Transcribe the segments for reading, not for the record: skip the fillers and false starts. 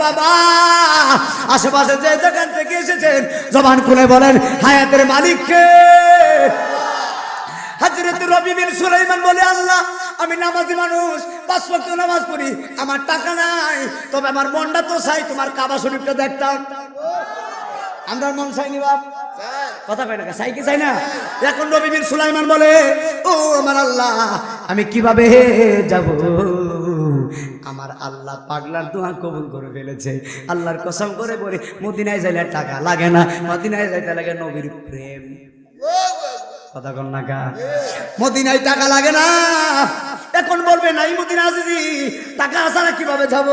বাবা আশেপাশে যে যেখান থেকে এসেছেন জবান খুলে বলেন হায়াতের মালিক কে? হযরত রবি বিন সুলাইমান বলে আল্লাহ আমি নামাজি মানুষ, 5 ওয়াক্ত নামাজ পড়ি, আমার টাকা নাই, তবে আমার মনটা তো চাই তোমার কাবা শরীফটা দেখতাম। আমার মন চাইনি বাপ, কথা কয় না চাই কি চাই না? এখন রবি বিন সুলাইমান বলে ও আমার আল্লাহ আমি কিভাবে যাব? আমার আল্লাহ পাগলার দোয়া কবুল করে ফেলেছে। আল্লাহর কসম করে বলে মদিনায় যাইলে টাকা লাগে না, মদিনায় যাইতে লাগে নবীর প্রেম। কথা কন না গা, মদিনায় টাকা লাগে না। এখন বলবে নাই মদিনা আসি টাকা ছাড়া কিভাবে যাব?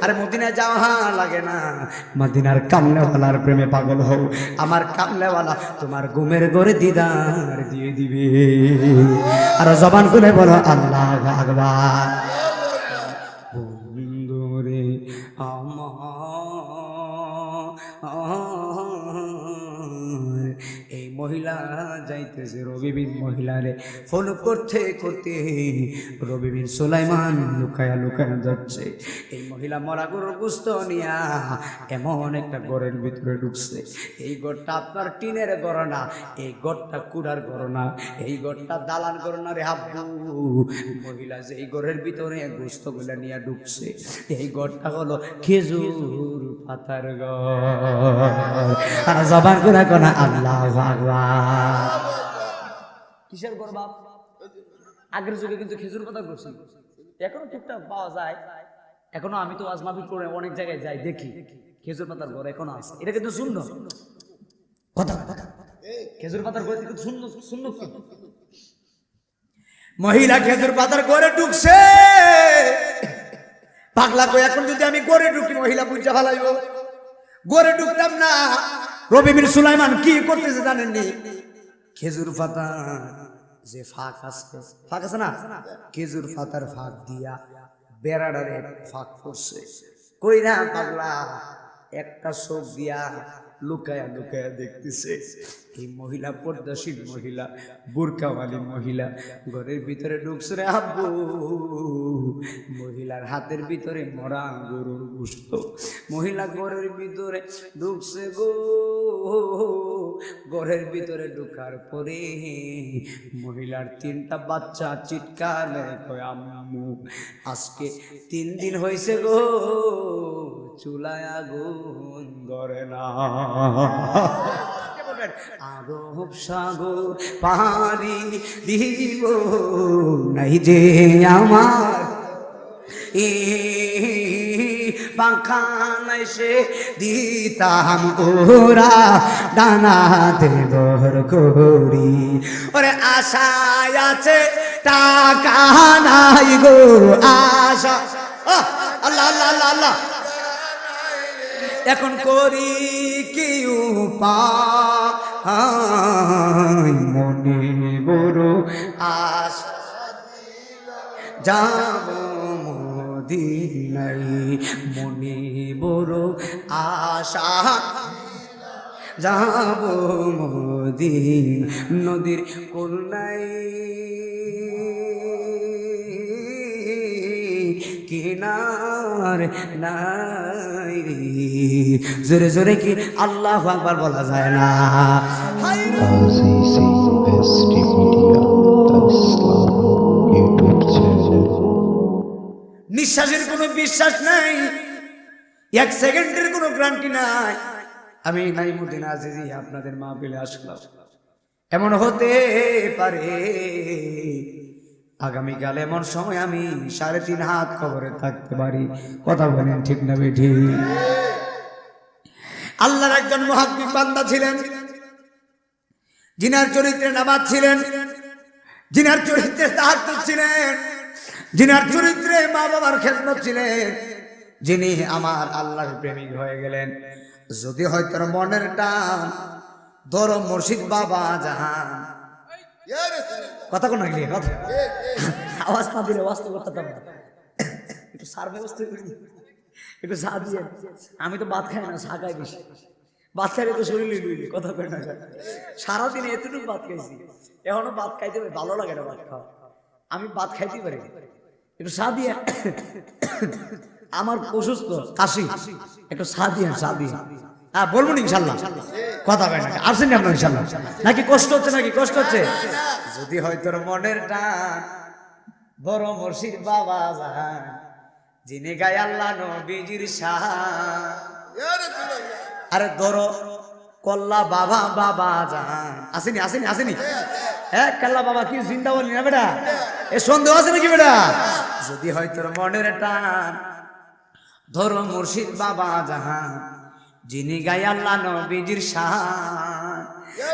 আরে মদিনায় যাওয়া লাগে না, মদিনার কামলেওয়ালার প্রেমে পাগল হও। আমার কামলেওয়ালা তোমার ঘুমের ঘরে দিদার দিয়ে দিবে। আর জবান খুলে বলো আল্লাহু আকবার। বন্ধুরে আমার এই মহিলা যাইতেছে রবি বিন মহিলারে ফলো করতে করতে রবি বিন সুলাইমান লুকায়া লুকায়া যাচ্ছে। এই মহিলা মরা গরুর গোশত নিয়া এমন একটা ঘরের ভিতরে ঢুকছে। এই ঘরটা আপনার টিনের ঘর না, এই ঘরটা কুড়ার ঘর না, এই ঘরটা দালান ঘর না রে আব্বু। মহিলা যে এই ঘরের ভিতরে গোশত গুলা নিয়ে ঢুকছে, এই ঘরটা হলো খেজুর পাতার ঘর। আর জবান করে কোনা আল্লাহু আকবার। কিসের ঘর বাপ? আগের যুগে কিন্তু খেজুর পাতা করছি, এখনো টুকটাক পাওয়া যায়। এখনো আমি তো আজ মাহফিল করে অনেক জায়গায় যাই, দেখি খেজুর পাতার ঘর এখনো আছে। এটা কিন্তু শূন্য কথা, খেজুর পাতার ঘরে কিন্তু শূন্য শূন্য। মহিলা খেজুর পাতার ঘরে ঢুকছে। পাগলা কই এখন যদি আমি ঘরে ঢুকি মহিলা বুঝা ফেলাইব। ঘরে ঢুকতাম না। রবি বিন সুলাইমান কি করতেছে জানেননি? খেজুর পাতা যে ফাঁক আছে, ফাঁক আছে না, খেজুর পাতার ফাঁক দিয়া বেড়াডারে ফাঁক করছে। কই না পাগলা একটা চোখ দিয়া লুকায়া লুকায়া দেখতেছে। এই মহিলা পর্দাশীল মহিলা, বুরকাওয়ালি মহিলা ঘরের ভিতরে ঢুকছে রে আব্বু। মহিলার হাতের ভিতরে মরা গরুর গোশত। মহিলা ঘরের ভিতরে ঢুকছে গো। ঘরের ভিতরে ঢুকার পরে মহিলার 3টা বাচ্চা চিৎকার কয় আম্মু আজকে 3 দিন হয়েছে গো চুলায় আগুন ধরে না। আরব সাগর পানি দিব নাই যে আমার পাখান এসে দিতাম ওরা ডানাতে বহর করি। ওরে আশায় আছে টাকা নাই গো আশা। আল্লাহ আল্লাহ আল্লাহ আল্লাহ। এখন করি কি উপায় মনে বড় আশা যাব মদিনায় মনে বড় আশা যাব মদিন নদীর কোনায় কিনার নাই। জোরে জোরে কি আল্লাহু আকবার বলা যায় না? নিঃশ্বাসের কোনো বিশ্বাস নাই, 1 সেকেন্ডের কোনো গ্যারান্টি নাই। আমি নাইমুদ্দিন আজিজি আপনাদের মাহফিলে আসলাম। এমন হতে পারে আগামীকাল এমন সময় আমি 3.5 হাত কবরে থাকতে পারি। কথা বলেন ঠিক না বেঠি? আল্লাহর একজন মুহাদ্দিস বান্দা ছিলেন, জিনার চরিত্রে নামাজ ছিলেন, জিনার চরিত্রে তাহাজ্জুদ ছিলেন, জিনার চরিত্রে মা বাবার খেদমত ছিলেন, যিনি আমার আল্লাহর প্রেমিক হয়ে গেলেন। যদি হয়তো মনের টান ধরো মুর্শিদ বাবা জাহান। কথা কোন গেলি কথা আওয়াজ না দিলে ওয়াজ তো করতে পারতাম না। একটু সার ব্যবস্থা করি, একটু চা দিয়ে। আমি তো ভাত খাই না, চা খাই বেশি। ভাত খাইলে তো শরীরে লুইলি। কথা কয় না, সারাদিনে এতটুকু ভাত খাইছি, এখনো ভাত খাইতে ভালো লাগে না ভাত খাওয়া। আমি ভাত খাইতে পারি, একটু চা দিয়ে আমার অসুস্থ কাশি, একটু চা দিয়ে হ্যাঁ বলবো ইনশাল্লাহ, কথা কয় না আসেন আপনার ইনশাল্লাহ। নাকি কষ্ট হচ্ছে, নাকি কষ্ট হচ্ছে? যদি হয় তোর মনের টান বড় মুর্শিদ বাবা জান, যিনি গায় আল্লাহ নবীজির শান। আরে ধরো কল্লা বাবা বাবা জান, আসেনি আসেনি আসেনি? হ্যাঁ কাল্লা বাবা কি জিন্দা বলি না বেটা? এ সন্দেহ আছে নাকি বেটা? যদি হয় তোর মনের টান ধরো মুর্শিদ বাবা জাহান, যিনি গায় আল্লাহ নবীজির শান।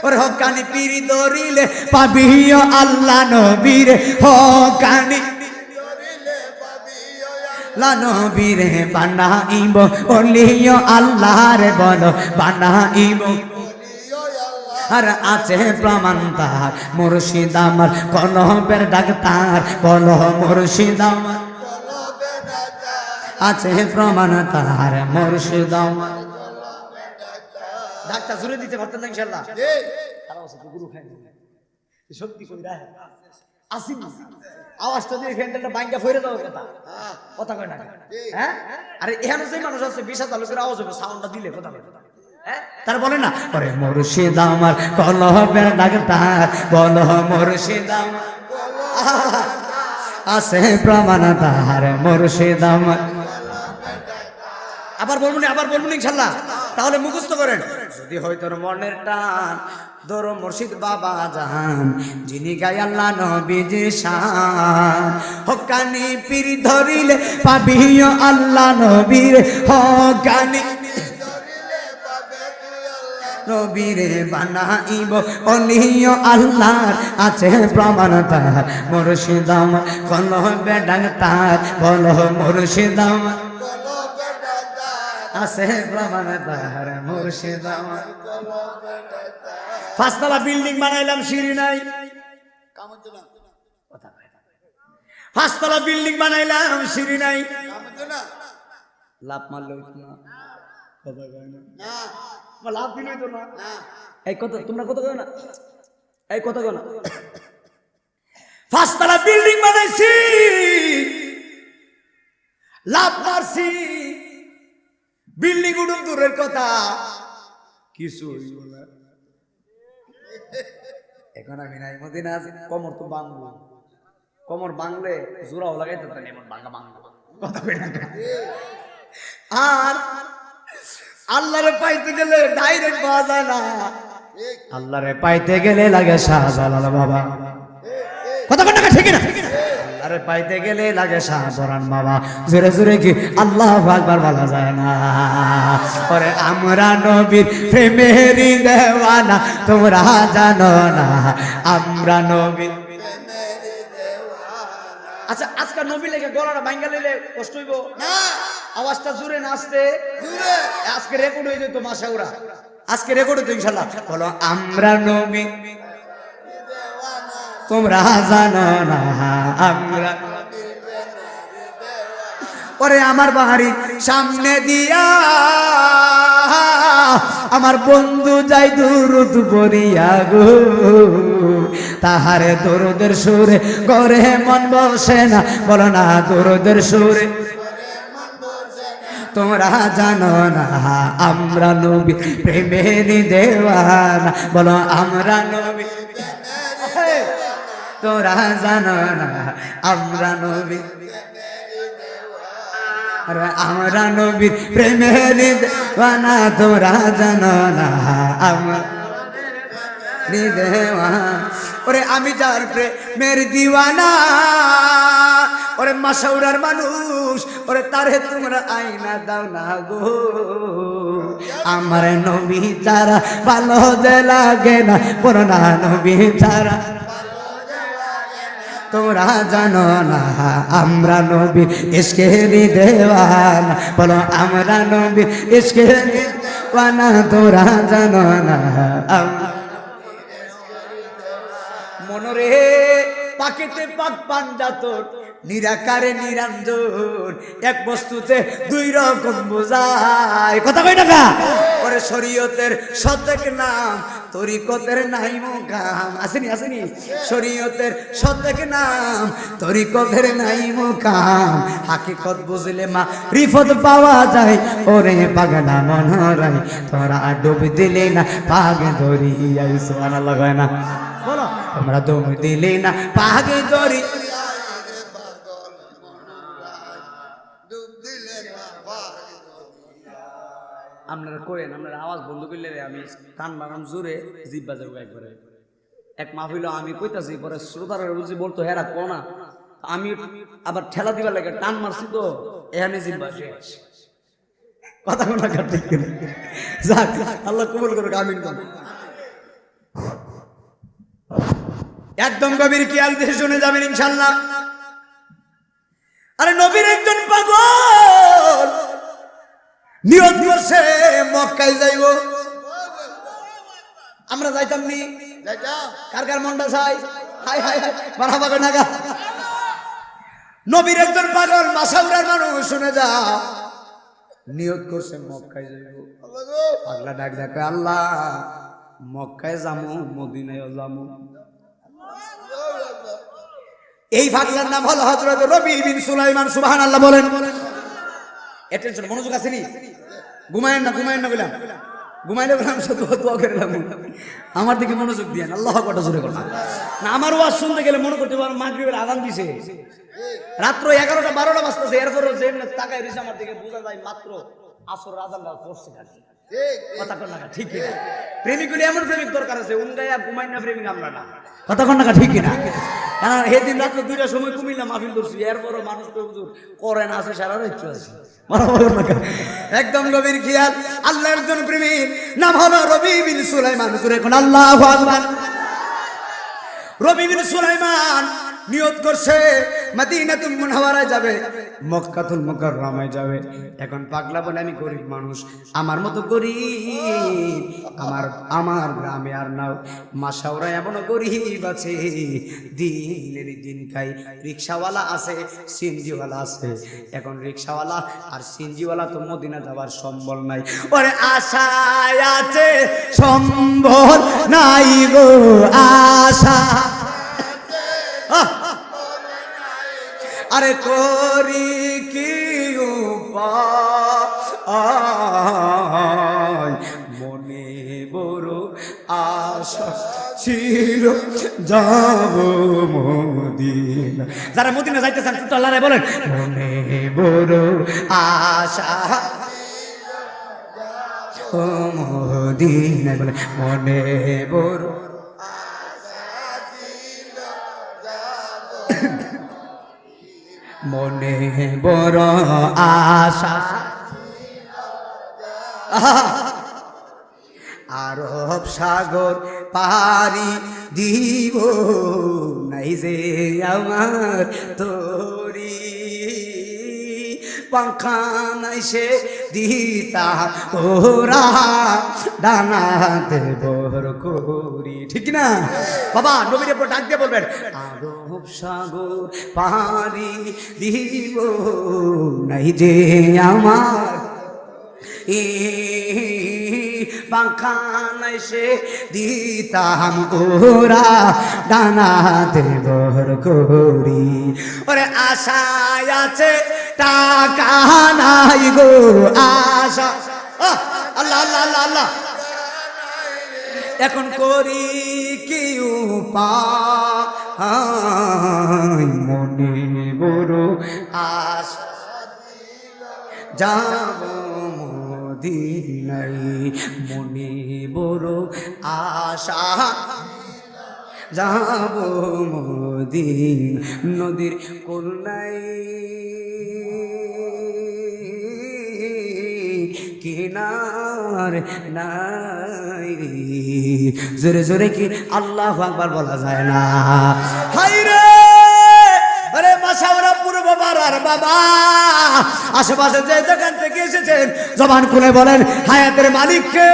ওর হকানি পীর ধরিলে পাবিও আল্লাহ নবীর, হকানি নবীরে বানাইব ওলিও আল্লাহ রে, বলো বানাইব। আর আছে প্রমাণ তার মুর্শিদ আমার কলবের ডাক্তার, বলো মুর্শিদ আমার আছে প্রমাণ তার মুর্শিদ আমার ডাক্তার। জুড়ে দিতে পারতেন না ইনশাআল্লাহ? গুরু খাই সত্যি কইরা আসি আওয়াজটা দিয়ে ফ্যানটা বাইঙ্গা ফইরে যাওয়ার কথা, কথা কয় না? হ্যাঁ আরে এখানে যে মানুষ আছে 20,000 লোকের আওয়াজ হবে সাউন্ডটা দিলে, কথা কয় তার বলে না ওরে মুর্শিদ আমার কলবের ডাক্তার, বলো মুর্শিদ আমার আছে প্রমাণ তার মুর্শিদ আমার। আবার বলবো না, আবার বলবো না ইনশাআল্লাহ? তাহলে মুখস্থ করেন। যদি হয় তোর মনের টান ধরো মুর্শিদ বাবা জাহান, যিনি গায় আল্লাহ নবীজির শান। হকানি পীর ধরিলে পাবিও আল্লাহ নবীর, হকানি নবীরে বানাইব ওলিও আল্লাহর আছে প্রমাণ তার মুর্শিদ আমার কলবে ডাক্তার, বলো মুর্শিদ আমার আছে প্রমাণ তার মুর্শিদ আমার। পাঁচতলা বিল্ডিং বানাইলাম সিঁড়ি নাই, পাঁচতলা বিল্ডিং বানাইলাম সিঁড়ি নাই, লাভ মারলো লাভ দিন হইতো না। এই কত তোমরা কত কেউ না, এই কত কেউ না। পাঁচতলা বিল্ডিং বানাইছি, লাভ মারছি, বিল্ডিং উঠুন দূরের কথা, কিছু এখন আমি নাই মদিনা আছি। কমর তো বাংলো, কমর বাংলে জোড়াও লাগাইতে এমন বাংলা বাংলা কথা কই না। আর আল্লাহরে পাইতে গেলে ডাইরেক্ট পাওয়া যায় না, আল্লাহরে পাইতে গেলে লাগে শাহজালাল বাবা, কথা কই না ঠিক না? আল্লাহরে পাইতে গেলে লাগে শাহজালাল বাবা, জোরে জোরে কি আল্লাহু আকবার বলা যায় না? ওরে আমরা নবীর প্রেমেরই দেওয়ানা, তোমরা জানো না আমরা নবীর প্রেমেরই দেওয়ানা। আচ্ছা আজকে নবী লেগে গলাটা ভাঙা লইলে কষ্ট হইব না? আওয়াজটা জোরে না আসতে জোরে, আজকে রেকর্ড হয়ে যেত মাশাআল্লাহ, আজকে রেকর্ড হতো ইনশাআল্লাহ। বলো আমরা নবী তোমরা জানো না আমরা। ওরে আমার বাড়ির সামনে দিয়া আমার বন্ধু যাই দুরুদ পড়িয়া গো, তাহারে দরুদের সুরে করে মন বসে না, বলো না দরুদের সুরে তোমরা জানো না আমরা নবী প্রেমেরই দেওয়ানা, বলো আমরা নবী তোমরা জানো না আমরা নবী, আরে আমরা নবীর প্রেমেরই দেওয়ানা, তোমরা জানো না আমরা দেওয়ানা। ওরে আমি যার প্রেমের দিওয়ানা, ওরে মাশাউরার মানুষ, ওরে তারে তোমরা আইনা দাও না গো, আমার নবী ছাড়া ভালো যে লাগে না, বলো না নবী ছাড়া তোমরা জানো না আমরা নবী ইশকেরই দেওয়ানা, বলো আমরা নবী ইশকেরই দেওয়ানা, তোমরা জানো না মনরে পাকেতে পাক পাঞ্জাত নিরাকারে নিরঞ্জন এক বস্তুতে দুই রকম বোঝায় কথা কই টাকা ওরে শরীয়তের শতক নাম তরিকতের নাই মুকাম আসেনি আসেনি শরীয়তের শতক নাম তরিকতের নাই মুকাম হাকিকত বুঝলে মা রিফত পাওয়া যায় ওরে পাগলা মনরাই তোরা ডুব দিলে না পাগে দরিয়াই সুবহানাল্লাহ কয় না বলো তোমরা ডুব দিলে না পাগে দরি আপনারা করেন আপনারা আওয়াজ বন্ধ করলে আমি কান বাগান জোরে জিভ বাজাবো একবারে এক মাহফিল আমি কইতাছি পরে শ্রোতারা বলছি বলতো হেরা কো না আমি আবার ঠেলা দিবার লাগে টান মারছি তো এখানে জিভ বাজে কথা কোনা কাটতে যাক আল্লাহ কবুল করুক আমিন বলেন একদম গভীর খেয়াল দিয়ে শুনে যাবেন ইনশাআল্লাহ আরে নবীর একজন পাগল নিয়ত করছে মক্কায় যাইব আমরা যাইতাম নি কার কার মনটা চাই হাই হাই হাই মারহাবা কই নাগা নবীর একজন পাগল মাসাউরার মানুষ শুনে যা নিয়ত করছে মক্কায় যাইব পাগলা ডাক ডাকে আল্লাহ মক্কায় যামু মদিনায় যামু এই পাগলার নাম হলো হযরত রবি বিন সুলাইমান সুবহানাল্লাহ বলেন অ্যাটেনশন মনোযোগ আছে নি ঘুমায়েন না বললাম ঘুমাইলে বললাম শুধু দোয়া করে আমার দিকে মনোযোগ দিয়েন আল্লাহ কত জোরে কথা না আমার ওয়াজ শুনতে গেলে মনে করতে পারেন মাগরিবের আযান দিছে রাত্র 11টা 12টা বাজতেছে এরপর যেমন তাকায় রইছে আমার দিকে বোঝা যায় মাত্র আসর আযানটা পড়ছে খালি কথা কোন না ঠিক কি প্রেমিকগুলি এমন প্রেমিক দরকার আছে উনগায়া ঘুমাই না প্রেমিক আমরা না কথা কোন না ঠিক কি না কারণ সেদিন রাত্র 2টার সময় কুমিল্লা মাহফিল করছি এরপরও মানুষ তো হুজুর করে না আছে সারা রাত আছে একদম গভীর খেয়াল আল্লাহর একজন প্রেমিক নাম হলো রবি বিন সুলাইমান জোরে কোন আল্লাহু আকবার রবি বিন সুলাইমান নিয়ত করছে মদিনাতুল মুনাওয়ারায় যাবে মক্কাতুল মুকাররমায় যাবে এখন পাগলা বলে আমি গরিব মানুষ আমার মতো গরিব আমার গ্রামে আর নাও মাসাউরা এমন গরিব আছে দিনের দিন খাই রিকশাওয়ালা আছে সিএনজিওয়ালা আছে এখন রিকশাওয়ালা আর সিএনজিওয়ালা তো মদিনা যাওয়ার সম্বল নাই ওরে আশায় আছে সম্বল নাই গো আশা আরে করি কি উপায় মনে বড় আশা ছিল যাব মদিনা যারা মদিনা যাইতে চান একটু আল্লাহরে বলেন মনে বড় আশা ও মদিনা বলে মনে বড় মনে বড় আশা আরব সাগর পারি দিব নাই যে আমার তোরি পাখা নাই সে দিতা ওরা ডানাতে বর করি ঠিক না বাবা নবীর উপর ডাক দিয়ে বলবেন আরব সাগর পারি দিব নাই যে আমার পাখা নাই সে দিতাম ওরা ডানাতে বর করি ওরে আশায় আছে টাকা নাই গো আশা আল্লাহ আল্লাহ আল্লাহ আল্লাহ এখন করি কি উপায় মনে বড় আশা যাব মদিনায় মনে বড় আশা যাব মদিনা নদীর কোনায় কিনার নাই জোরে জোরে কি আল্লাহু আকবার বলা যায় না হায় রে আরে মাশাআল্লাহ পূর্ব বাবার বাবা আশেপাশে যে যেখান থেকে এসেছেন জবান খুলে বলেন হায়াতের মালিক কে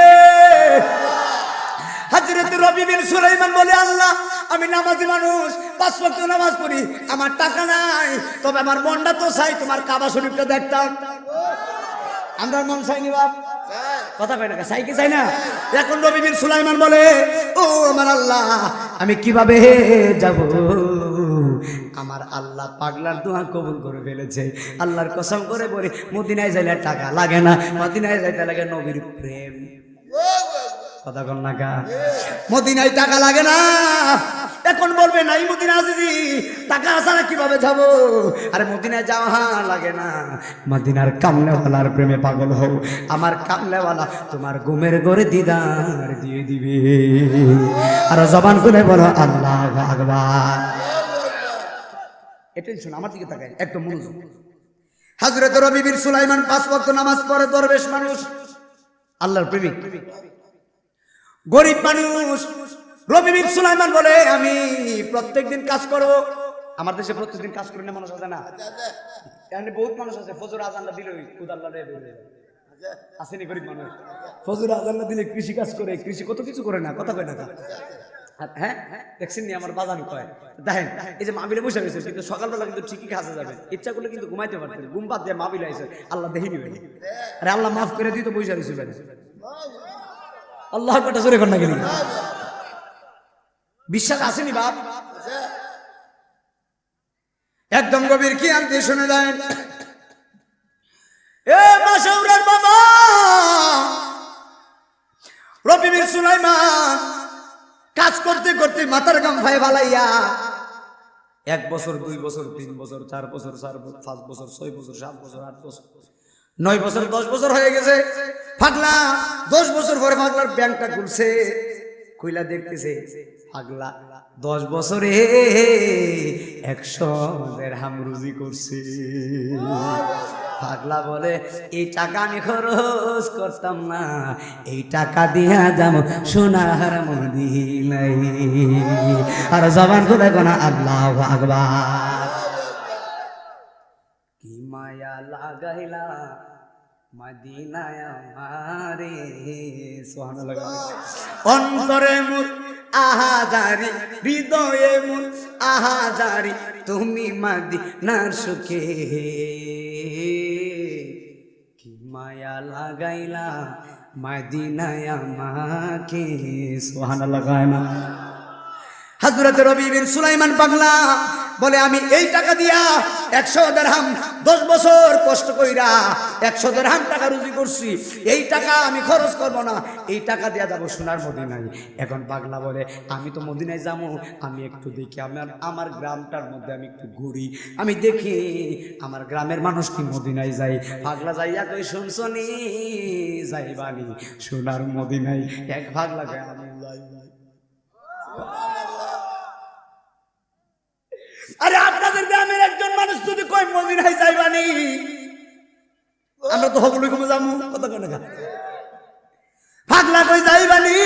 হযরত রবি বিন সুলাইমান বলে আল্লাহ আমি নামাজি মানুষ, 5 ওয়াক্ত নামাজ পড়ি, আমার টাকা নাই, তবে আমার মনটা তো চাই তোমার কাবা শরীফটা দেখতাম। আমার মন চাইনি বাপ, কথা কয় না, চাই কি চাই না? এখন নবী বীর সুলাইমান বলে, ও আমার আল্লাহ, আমি কিভাবে যাব? আমার আল্লাহ পাগলার দোয়া কবুল করে ফেলেছে। আল্লাহর কসম করে বলি, মদিনায় যাইলে টাকা লাগে না, মদিনায় যাইতে লাগে নবীর প্রেম। কথা কন না গা, মদিনায় টাকা লাগে না। এখন বলবে নাই মদিনা আসিছি, টাকা ছাড়া কিভাবে যাব? আরে মদিনায় যাওয়া লাগে না, মদিনার কামলেওয়ালার প্রেমে পাগল হও। আমার কামলেওয়ালা তোমার ঘুমের ঘরে দিদার দিয়ে দিবে। আর জবান খুলে বলো আল্লাহু আকবার। এটা শুন, আমার দিকে তাকায় একদম মনোযোগ। হযরত রবি বীর সুলাইমান 5 ওয়াক্ত নামাজ পড়ে, দরবেশ মানুষ, আল্লাহর প্রেমিক, গরিব মানুষ। রবি বীর সুলাইমান বলে, আমি প্রত্যেকদিন কাজ করব। আমার দেশে প্রত্যেকদিন কাজ করে না মানুষ আছে না? এখানে বহুত মানুষ আছে, ফজর আজানটা দিলে খুদাল্লাহ রে বলে আসেনি গরিব মানুষ। ফজর আজানটা দিলে কৃষি কাজ করে, কৃষি কত কিছু করে না, কথা কয় না? হ্যাঁ, দেখছেন নি আমার বাজান কয়, দেখেন এই যে মাহফিলে বসে রয়েছে, কিন্তু সকালবেলা কিন্তু ঠিকই কাজে যাবেন, ইচ্ছা করলে কিন্তু ঘুমাইতে পারতেন, ঘুম বাদ দিয়ে মাহফিলে আইছে, আল্লাহ দেখি নিবেন। আরে আল্লাহ মাফ করে দিত, বসে রয়েছে। আল্লাহ কথা জোরে কর না গেলি, বিশ্বাস আসেনি বাপ? একদম গভীর খেয়াল দিয়ে শুনে যায়। এ মাশাউরার বাবা রবি বীর সুলাইমান কাজ করতে করতে মাথার গাম ভাই ভালাইয়া 1 বছর 2 বছর 3 বছর 4 বছর 5 বছর 6 বছর 7 বছর 8 বছর 9 বছর 10 বছর হয়ে গেছে। পাগলা 10 বছর পরে পাগলার ব্যাংকটা খুলছে, খুইলা দেখতেছে পাগলা 10 বছরে 100 দিরহাম রুজি করছে। পাগলা বলে, এই টাকা আমি খরচ করতাম না, এই টাকা দিয়া দাম সোনার মদিনায়। আর জবান খুলে কোনা আল্লাহু আকবার। কি মায়া লাগাইলা মদিনায় আমারে, সুবহানাল্লাহ। অন্তরে মুর আহাজারি, হৃদয়ে মুর আহাজারি, তুমি মদিনার সুখে। কি মায়া লাগাইলা মদিনায় আমাকে, সুবহানাল্লাহ। হযরত রবি বীর সুলাইমান পাগলা বলে, আমি এই টাকা দিয়া 100 দিরহাম 10 বছর কষ্ট কইরা 100 দিরহাম টাকা রুজি করছি, এই টাকা আমি খরচ করব না, এই টাকা দিয়া যাব সোনার মদিনায়। এখন পাগলা বলে, আমি তো মদিনায় যাবো, আমি একটু দেখি, আমার গ্রামটার মধ্যে আমি একটু ঘুরি, আমি দেখি আমার গ্রামের মানুষ কি মদিনায় যায়। পাগলা যাইয়া কই, শুনছনি যাইবানি সোনার মদিনায়? এক পাগলা কয়, আমি যাই। আরে আপনাদের গ্রামের একজন মানুষ যদি কয় মদিনায় যাইবানি, আমরা তো হবলই কমে যাবো, কথা কয় না? পাগলা কই যাইবানি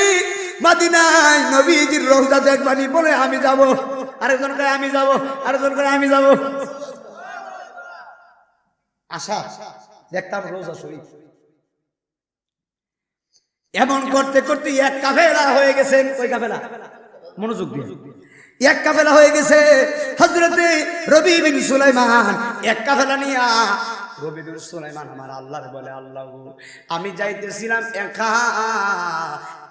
মদিনায়, নবীজির রওজা দেখবানি, বলে আমি যাব। আরেকজন কয় আমি যাব, আরেকজন কয় আমি যাব। আশা দেখতাম রওজা শরীফ। এমন করতে করতে এক কাফেলা হয়ে গেছেন। কই কাফেলা? মনোযোগ দিয়ে। এক কাফেলা হয়ে গেছে। হযরতে রবি বিন সুলাইমান এক কাফেলা নিয়া, রবি বিন সুলাইমান আমার আল্লাহর বলে, আল্লাহ আমি যাইতেছিলাম একা,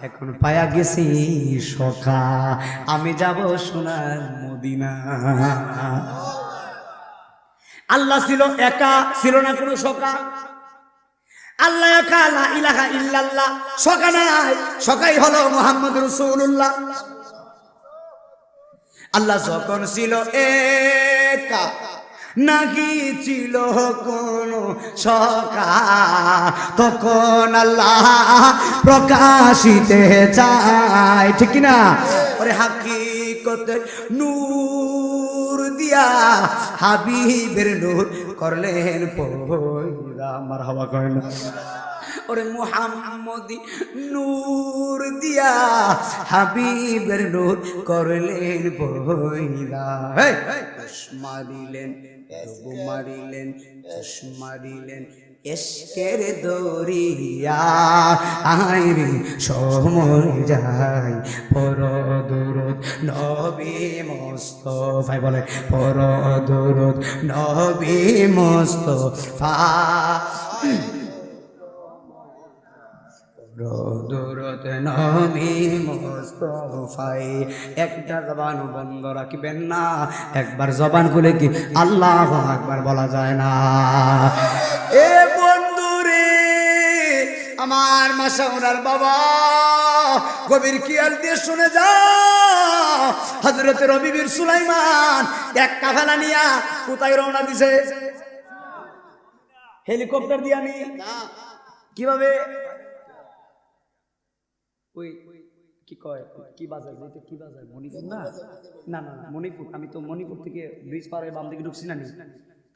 এখন পায়া গেছি সখা, আমি যাব সোনার মদিনা। আল্লাহ ছিল একা, ছিল না কোনো সখা। আল্লাহ একা, লা ইলাহা ইল্লাল্লাহ, সখা নাই, সখাই হলো মুহাম্মদ রাসূলুল্লাহ। আল্লাহ যখন ছিল একা, নাকি ছিল কোন সখা, তখন আল্লাহ প্রকাশিতে চায়, ঠিক না? ওরে হাকিকতে নূর দিয়া হাবিবের নূর করলেন পয়দা। মারহাবা করেন। ওরে মুহাম্মদি নূর দিয়া হাবিবের নূর করলেন পয়দা। মারিলেন, মারিলেন, মারিলেন, এশকের দরিয়া আইরে সময় যায় পর দরদ নবী মুস্তাফা বলে পর দরদ নবী মুস্তাফা দরদ নবী মুস্তাফাই একটা জবান বন্ধ রাখবেন না একবার জবান খুলে কি আল্লাহু আকবার বলা যায় না এ বন্ধুরে আমার মাশাউরার বাবা গভীর খেয়াল দিয়ে শুনে যাও হযরত রবি বিন সুলাইমান এক কাফেলা নিয়া কোথায় রওনা দিছে হেলিকপ্টার দিয়া নি কিভাবে ওই কি কয় কি বাজার যেটা কি বাজার মণিপুর না না না মণিপুর আমি তো মণিপুর থেকে ব্রিজ পার হয়ে বাম দিকে ঢুকছি না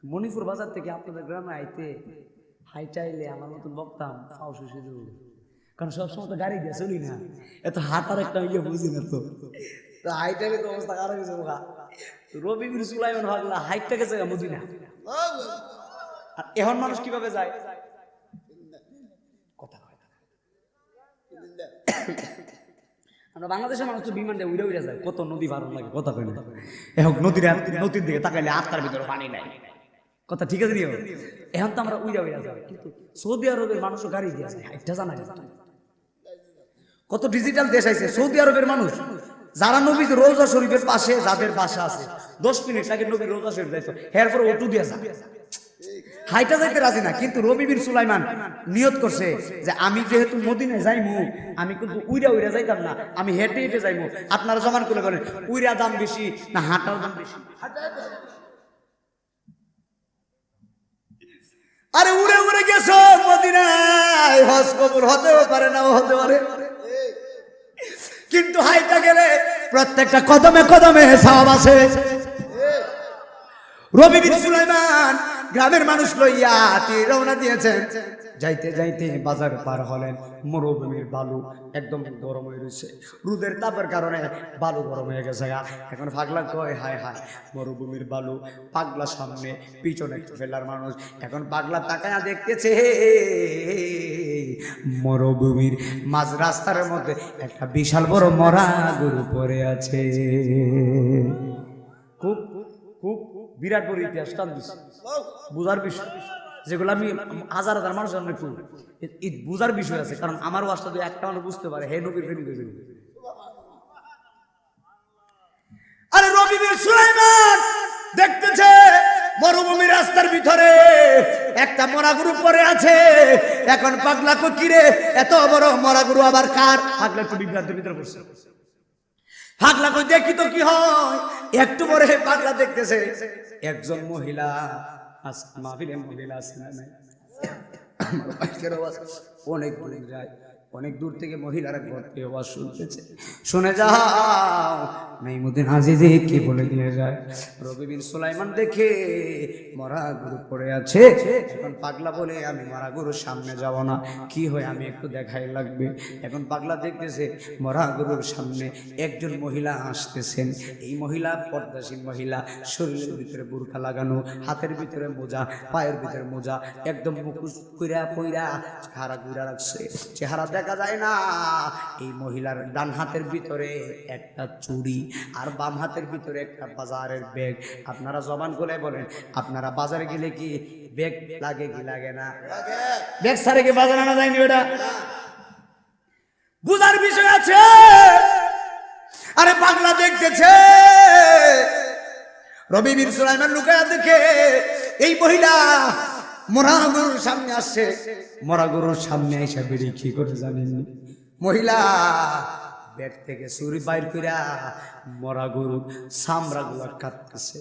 মণিপুর বাজার থেকে আপনাদের গ্রামে আইতে হাইটা এলে আমার মতন বকতাম ফাও শুষে দেবো কারণ সবসময় তো গাড়ি দিয়ে চলি না এত হাঁটার একটা ইয়ে বুঝি না তো হাইটালে তো অবস্থা খারাপ হয়েছে ওখা রবি বিন সুলাইমান ভাগলা হাইটটা গেছে বুঝি না আর এখন মানুষ কিভাবে যায় কথা কয় আমরা বাংলাদেশের মানুষ তো বিমান দিয়ে উড়ে উড়ে যায় কত নদী ভালো লাগে কথা কয় না এখন নদীর দিকে তাকাইলে আত্মার ভিতরে পানি নাই কথা ঠিক আছে নিও এখন তো আমরা উড়ে উড়ে যাই কিন্তু সৌদি আরবের মানুষও গাড়ি দিয়ে যায় এটা জানা যায় কত ডিজিটাল দেশ আছে সৌদি আরবের মানুষ যারা নবীর রোজা শরীফের পাশে যাদের বাসা আছে 10 মিনিট আগে নবীর রোজা শরীফ যাইতো এরপর অটো দিয়ে যায় হাইটা যাইতে রাজি না কিন্তু রবি বিন সুলাইমান নিয়ত করছে যে আমি যেহেতু মদিনায় যাইমু আমি কিন্তু উইরা উইরা যাইতাম না আমি হেঁটে হেঁটে যাইমু আপনারা জমান করে বলেন উইরা দাম বেশি না হাঁটার দাম বেশি আরে উড়ে উড়ে গেছো মদিনায় হজ কবুল হতেও পারে নাও হতে পারে কিন্তু হাইটা গেলে প্রত্যেকটা কদমে কদমে সওয়াব আছে রবি বিন সুলাইমান গ্রামের মানুষ লইয়া রওনা দিয়েছেন যাইতে যাইতে বাজার পার হলেন মরুভূমির বালু একদম গরম হয়ে রয়েছে রোদের তাপের কারণে বালু গরম হয়ে গেছে এখন পাগলা কয় হায় হায় মরুভূমির বালু পাগলা সামনে পিছনে ফেলার মানুষ এখন পাগলা তাকায়া দেখতেছে মরুভূমির মাঝ রাস্তার মধ্যে একটা বিশাল বড় মরা গরু পড়ে আছে খুব খুব বিরাট বড় ইতিহাস টান দিচ্ছে বুঝার বিষয় যেগুলো আমি হাজার হাজার মানুষ বুঝার বিষয় আছে কারণ আমার ওয়াজটা যদি একটা মানুষ বুঝতে পারে হে নবীর প্রেমিক হয়ে যাবে আরে রবি বিন সুলাইমান দেখতেছে মরুভূমির রাস্তার ভিতরে একটা মরা গরু পড়ে আছে এখন পাগলা কো কিরে এত বড় মরা গরু আবার কার পাগলা একটু বিভ্রান্তির ভিতরে পড়ছে পাগলা কই দেখি তো কি হয় একটু পরে পাগলা দেখতেছে একজন মহিলা আজকে মাহফিলে মহিলা আছে না নাই অনেক দূরে যায় অনেক দূর থেকে মহিলারা ঘরতে আওয়াজ শুনতেছে শুনে যাও নাইমুদ্দিন আজিজি কি বলে দিয়ে যায় রবি বিন সুলাইমান দেখে মরা গরু পড়ে আছে এখন পাগলা বলে আমি মরা গরুর সামনে যাব না কি হয় আমি একটু দেখাই লাগবে এখন পাগলা দেখতেছে মরা গরুর সামনে একজন মহিলা আসতেছেন এই মহিলা পর্দাসীন মহিলা শরীরের ভিতরে বুরকা লাগানো হাতের ভিতরে মোজা পায়ের ভিতরে মোজা একদম মুখোশ কইরা পইরা চেহারা গুড়া রাখছে চেহারা দেখা যায় না এই মহিলার ডান হাতের ভিতরে একটা চুড়ি আর বাম হাতের ভিতরে একটা বাজারের ব্যাগ আপনারা জবান করে বলেন আপনারা বাজারে গেলে কি ব্যাগ লাগে কি লাগে না ব্যাগ ছাড়া কি বাজারে আনা যায়নি বেটা বুঝার বিষয় আছে আরে পাগলা দেখতেছে রবি বিন সুলাইমান লুকায়া দেখে এই মহিলা মরা গরুর সামনে আসছে মরা গরুর সামনে এসে বেরিয়ে কি করে জানেন মহিলা ব্যাগ থেকে ছুরি বাইর কইরা মরা গরুর চামড়া গুলা কাটতেছে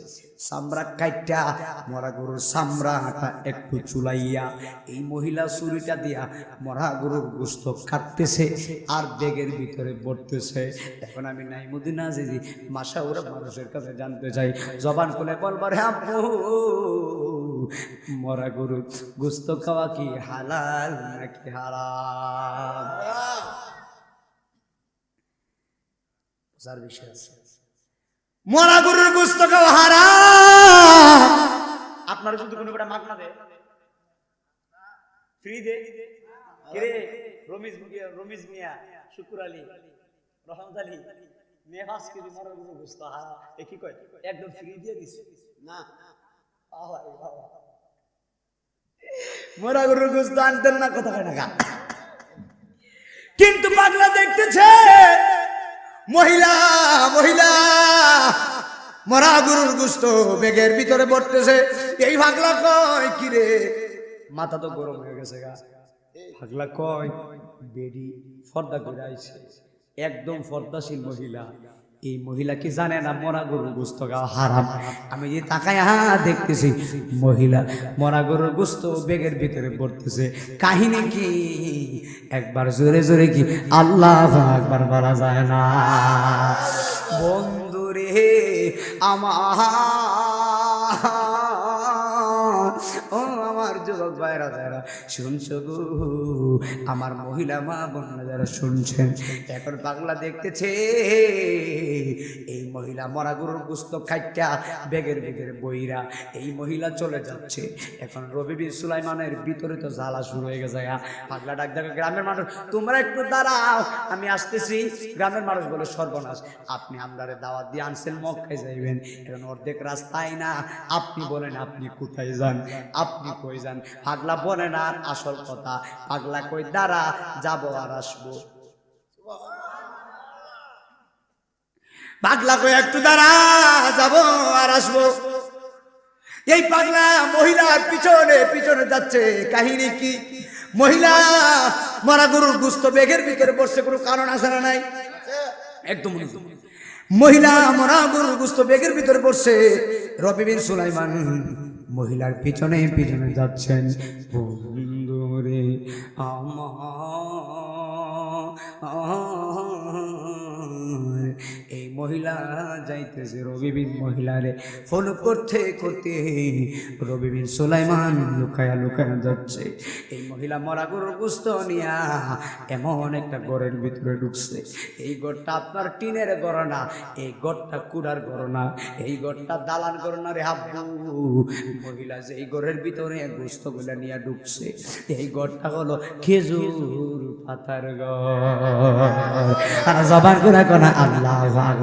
চামড়া কাইটা মরা গরুর চামড়াটা একটু চুলাইয়া এই মহিলা ছুরিটা দিয়া মরা গরুর গোশত কাটতেছে আর ব্যাগের ভিতরে ভরতেছে এখন আমি নাইমুদ্দিন আজিজি মাশাউরা মানুষের কাছে জানতে চাই জবান খুলে বলবারে আপু মরা গরুর গোশত খাওয়া কি হালাল নাকি হারাম মরা গরুর গোশত খাওয়া হারাম আপনারা যদি কোনো মাগনা দেয় ফ্রি দে কিরে রমিজ মিয়া শুকুর আলী রহমত আলী নেহাস কেজি মরার গুরু বুঝতো কি কয় একদম ফ্রি দিয়ে দিছে না মরা গরুর গোস্ত আনতেন না কথা হয় না কিন্তু পাগলা দেখতেছে মহিলা মহিলা মরা গরুর গোস্ত বেগের ভিতরে পড়তেছে এই পাগলা কয় কিরে মাথা তো গরম হয়ে গেছে গা পাগলা কয় বেডি ফর্দা করে আইছে একদম ফর্দাশীল মহিলা এই মহিলা কি জানে না মরা গরুর গোস্ত খাওয়া হারাম আমি যে তাকায় দেখতেছি মহিলা মরা গরুর গোস্ত বেগের ভিতরে পড়তেছে কাহিনী কি একবার জোরে জোরে কি আল্লাহ একবার বলা যায় না বন্ধুরে আমার যুবক ভাইরা যারা শুনছো গো আমার মহিলা মা বোনেরা যারা শুনছেন এখন পাগলা দেখতেছে এই মহিলা মরা গরুর গোস্ত খাইটা বেগের ভিতরে বইরা এই মহিলা চলে যাচ্ছে এখন রবি বিন সুলাইমানের ভিতরে তো জ্বালা শুরু হয়ে গেছে পাগলা ডাক দেখে গ্রামের মানুষ তোমরা একটু দাঁড়াও আমি আসতেছি গ্রামের মানুষ বলে সর্বনাশ আপনি আপনারে দাওয়াত দিয়ে আনছেন মক্কায় যাইবেন এখন অর্ধেক রাস্তায় না আপনি বলেন আপনি কোথায় যান আপনি কই যান পাগলা বলে না আসল কথা পাগলা কই দাঁড়া যাবো আর আসবো পাগলা কই একটু দাঁড়া যাবো আর আসবো এই পাগলা মহিলার পিছনে পিছনে যাচ্ছে কাহিনী কি মহিলা মরা গরুর গোস্ত বেগের ভিতরে পড়ছে কোনো কারণ আছে না নাই একদম মহিলা মরা গরুর গোস্ত বেগের ভিতরে পড়ছে রবি বিন সুলাইমান মহিলার পিছনে পিছনে যাচ্ছেন বন্ধুরে এই মহিলা যাইতেছে রবি বিন মহিলারে ফলো করতে করতে রবি বিন সুলাইমান লুকায়া লুকায়া যাচ্ছে এই মহিলা মরা গরুর গোস্ত নিয়া এমন একটা ঘরের ভিতরে ঢুকছে এই ঘরটা আপনার টিনের ঘর না এই ঘরটা কুড়ার ঘর না এই ঘরটা দালান ঘর না রে হাব্বু মহিলা যে এই ঘরের ভিতরে গোস্ত গুলা নিয়ে ঢুকছে এই ঘরটা হলো খেজুর পাতার ঘর আর জবান করে কোনা আল্লাহ ভগবান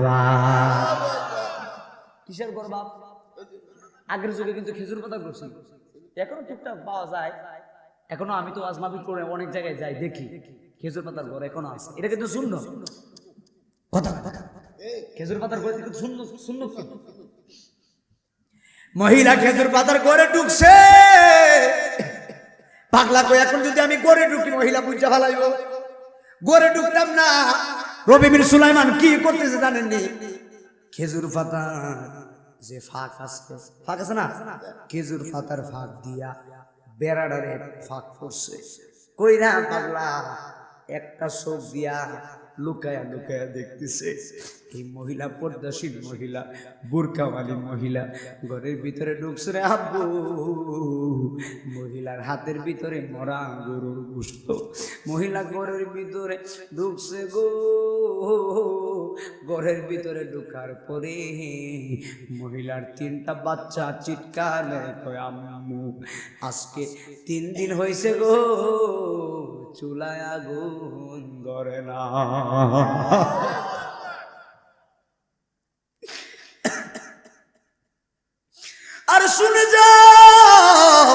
কিসের ঘর বাপ আগের যুগে কিন্তু খেজুর পাতা করছি এখনো টুকটাক পাওয়া যায় এখনো আমি তো আজমাবিল করে অনেক জায়গায় যাই দেখি খেজুর পাতার ঘর এখনো আছে এটা কিন্তু শূন্য কথা খেজুর পাতার ঘর কিন্তু শূন্য শূন্য মহিলা খেজুর পাতার ঘরে ঢুকছে পাগলা কই এখন যদি আমি ঘরে ঢুকি মহিলা বুঝা ফেলাইব ঘরে ঢুকতাম না রবি বিন সুলাইমান কি করতেছে জানেননি খেজুর পাতা যে ফাঁক আছে না খেজুর পাতার ফাঁক দিয়া বেড়াডারে ফাঁক করছে কইরা পাগলা একটা চোখ দিয়া লুকায়া লুকায়া দেখতেছে এই মহিলা পর্দাশীল মহিলা বুরকাওয়ালি মহিলা ঘরের ভিতরে ঢুকছে রে আব্বু মহিলার হাতের ভিতরে মরা গরুর গোশত মহিলা ঘরের ভিতরে ঢুকছে গো ঘরের ভিতরে ঢুকার পরে মহিলার 3টা বাচ্চা চিৎকার মেরে কয় আম্মু আজকে 3 দিন হয়েছে গো চুলায় আগুন ধরে না আর শুনে যাও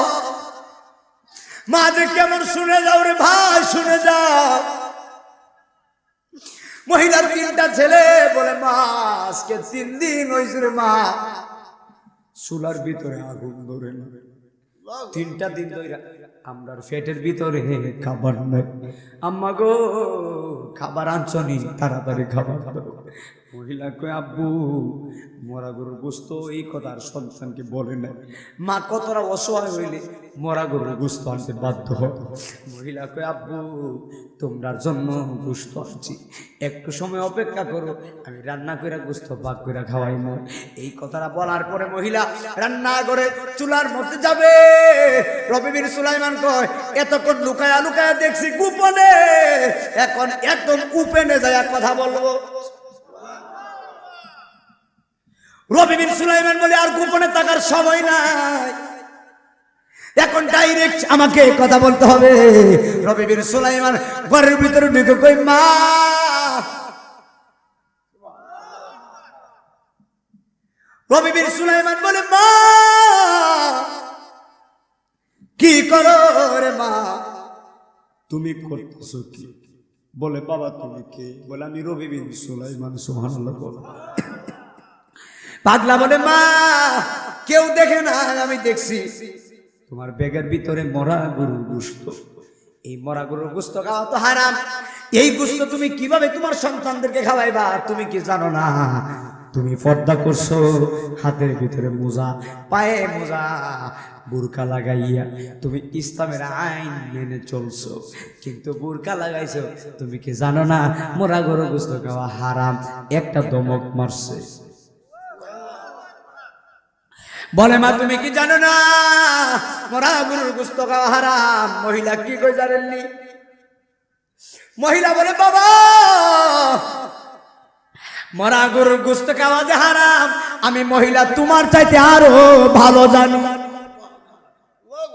মা যে কেমন শুনে যাও রে ভাই শুনে যাও মহিলার 3টা ছেলে বলে মা আজকে 3 দিন হয়েছে রে মা চুলার ভিতরে আগুন ধরে না 3টা দিন ধরে আমরার পেটের ভিতরে খাবার নাই আম্মা গো খাবার আনছনি তাড়াতাড়ি খাবার দাও মহিলা কয় আব্বু মরা গরুর গোশত এই কথা আর সন্তানকে বলে না মা কতটা অসহায় হইলে মরা গরুর গোশত আনতে বাধ্য হয় মহিলা কয় আব্বু তোমরার জন্য গোশত আনছি একটু সময় অপেক্ষা করো আমি রান্না করে গোশত ভাগ করে খাওয়াইমু এই কথাটা বলার পরে মহিলা রান্না করে চুলার মধ্যে যাবে রবি বিন সুলাইমান কয় এতক্ষণ লুকায়া লুকায়া দেখছি গোপনে এখন একদম ওপেনে যায় কথা বলবো রবি বিন সুলাইমান বলে আর গোপনে থাকার সময় নাই এখন ডাইরেক্ট আমাকে কথা বলতে হবে। রবি বিন সুলাইমান ঘরের ভিতরে ঢুকে কই মা, রবি বিন সুলাইমান বলে মা কি করো রে মা, তুমি করতেছো কি? বলে বাবা তুমি কে? বলে আমি রবি বিন সুলাইমান। সুবহানাল্লাহ। পাগলা বলে মা কেউ দেখে না, আমি দেখছি তোমার ব্যাগের ভিতরে মরা গরুর গোশত। এই মরা গরুর গোশত খাওয়া তো হারাম। এই গোশত তুমি কিভাবে তোমার সন্তানদেরকে খাওয়াইবা? তুমি কি জানো না? তুমি পর্দা করছো, হাতের ভিতরে মোজা, পায়ে মোজা, বুরকা লাগাইয়া তুমি ইসলামের আইন মেনে চলছো, কিন্তু বুরকা লাগাইছো। তুমি কি জানো না মরা গরুর গোশত খাওয়া হারাম? একটা দমক মারছে। বলে মা তুমি কি জানো না মরা গরুর গোশত খাওয়া হারাম? মহিলা কি কই জানেননি? মহিলা বলে বাবা মরা গরুর গোশত খাওয়া যে হারাম আমি মহিলা তোমার চাইতে আরো ভালো জানি।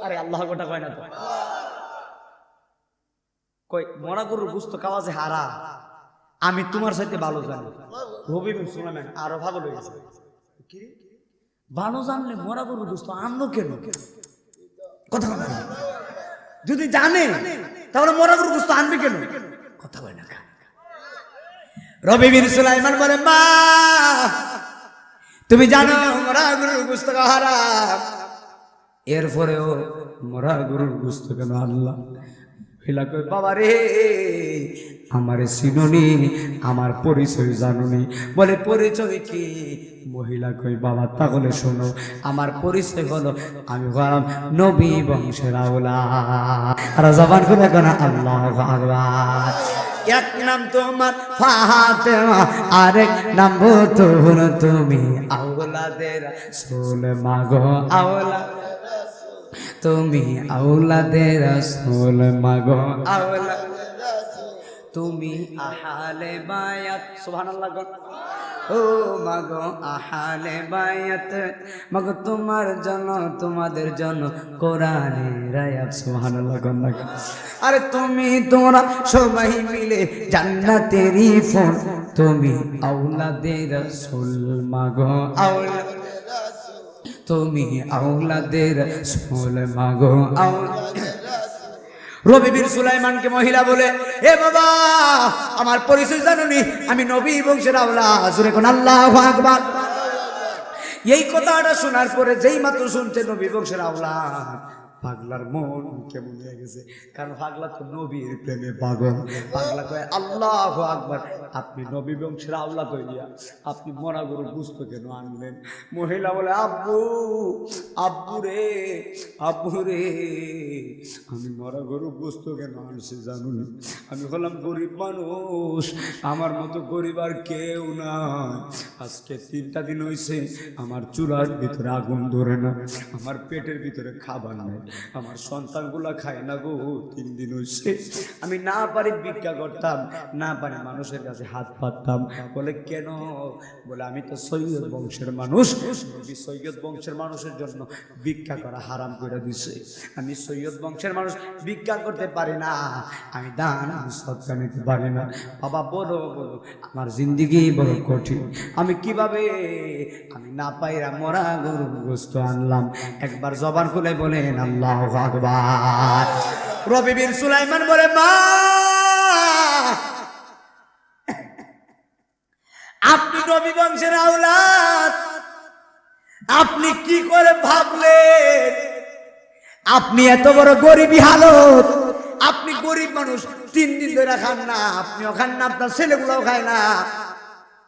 আরে আল্লাহ গোটা কয় না তো, কই মরা গরুর গোশত খাওয়া যে হারাম আমি তোমার চাইতে ভালো জানি। রবি বিন সুলাইমান আরো ভালো হয়ে গেছে। কি ভালো জানলে মরা গরুর গোশত আনলো কেন? কথা বলে যদি জানে তাহলে মরা গরুর গোশত আনবে কেন? কথা বলে না। রবি বিন সুলাইমান বলে মা তুমি জানো মরা গরুর গোশত হারাম, এরপরেও মরা গরুর গোশত কেন আনলাম? মহিলা কই বাবা রে আমারে চিনুনি, আমার পরিচয় জানুনি। বলে পরিচয় কি? মহিলা কই বাবা তাহলে শোনো, আমার পরিচয় হলো আমি হলাম নবী বংশের আওলাদ। আর জবান খুলে কোন আল্লাহু আকবার। এক নাম তোমার ফাতেমা, আরেক নাম বতুল, তুমি আওলাদের রাসূল মাগো আওলাদ, তুমি আওলাদের রাসূল মাগো আওলাদ, তুমি আহলে বায়াত। সুবহানাল্লাহ। ও মাগো আহলে বায়াত, মাগো তোমার জন্য তোমাদের জন্য কোরআনের আয়াত। সুবহানাল্লাহ। আরে তুমি তোমরা সবাই মিলে জান্নাতেরই ফল, তুমি আওলাদের রাসূল মাগো আওলাদ, তুমি আওলাদের রাসূল মাগো আওলাদ। রবি বিন সুলাইমানকে মহিলা বলে এ বাবা আমার পরিচয় জানোনি? আমি নবী বংশের আওলাদ। জোরে কোন আল্লাহু আকবার। এই কথাটা শোনার পরে যেই মাত্র শুনছে নবী বংশের আওলাদ, পাগলার মন কেমন হয়ে গেছে, কারণ পাগলা তো নবীর প্রেমে পাগল। পাগলা কয় আল্লাহু আকবার, আপনি নবী বংশের আওলাদ হইয়া আপনি মরা গরুর গোশত কেন আনলেন? মহিলা বলে আব্বু আব্বু রে আব্বু রে, আমি মরা গরুর গোশত কেন আনছি জানুন? আমি হলাম গরিব মানুষ, আমার মতো গরিব আর কেউ না। আজকে 3টা দিন হয়েছে আমার চুলার ভিতরে আগুন ধরে না, আমার পেটের ভিতরে খাবার নাই, আমার সন্তানগুলা খায় না গো। 3 দিন হয়েছে। আমি না পারি ভিক্ষা করতাম, না পারি মানুষের কাছে হাত পাততাম। বলে কেন? বলে আমি তো সৈয়দ বংশের মানুষ, নবী সৈয়দ বংশের মানুষের জন্য ভিক্ষা করা হারাম করে দিছে। আমি সৈয়দ বংশের মানুষ, ভিক্ষা করতে পারি না, আমি দান সদকা নিতে পারি না। বাবা বলো বলো আমার জিন্দেগি বড় কঠিন, আমি কিভাবে আমি না পাইরা মরা গরুর গোশত আনলাম? একবার জবান খুলে বলেন আল্লাহু আকবার। রবি বিন সুলাইমান বলে মা আপনি নবী বংশের আওলাদ, আপনি কি করে ভাবলেন? আপনি এত বড় গরিবী হালত, আপনি গরিব মানুষ, 3 দিন ধরে খান না, আপনিও খান না, আপনার ছেলেগুলোও খায় না,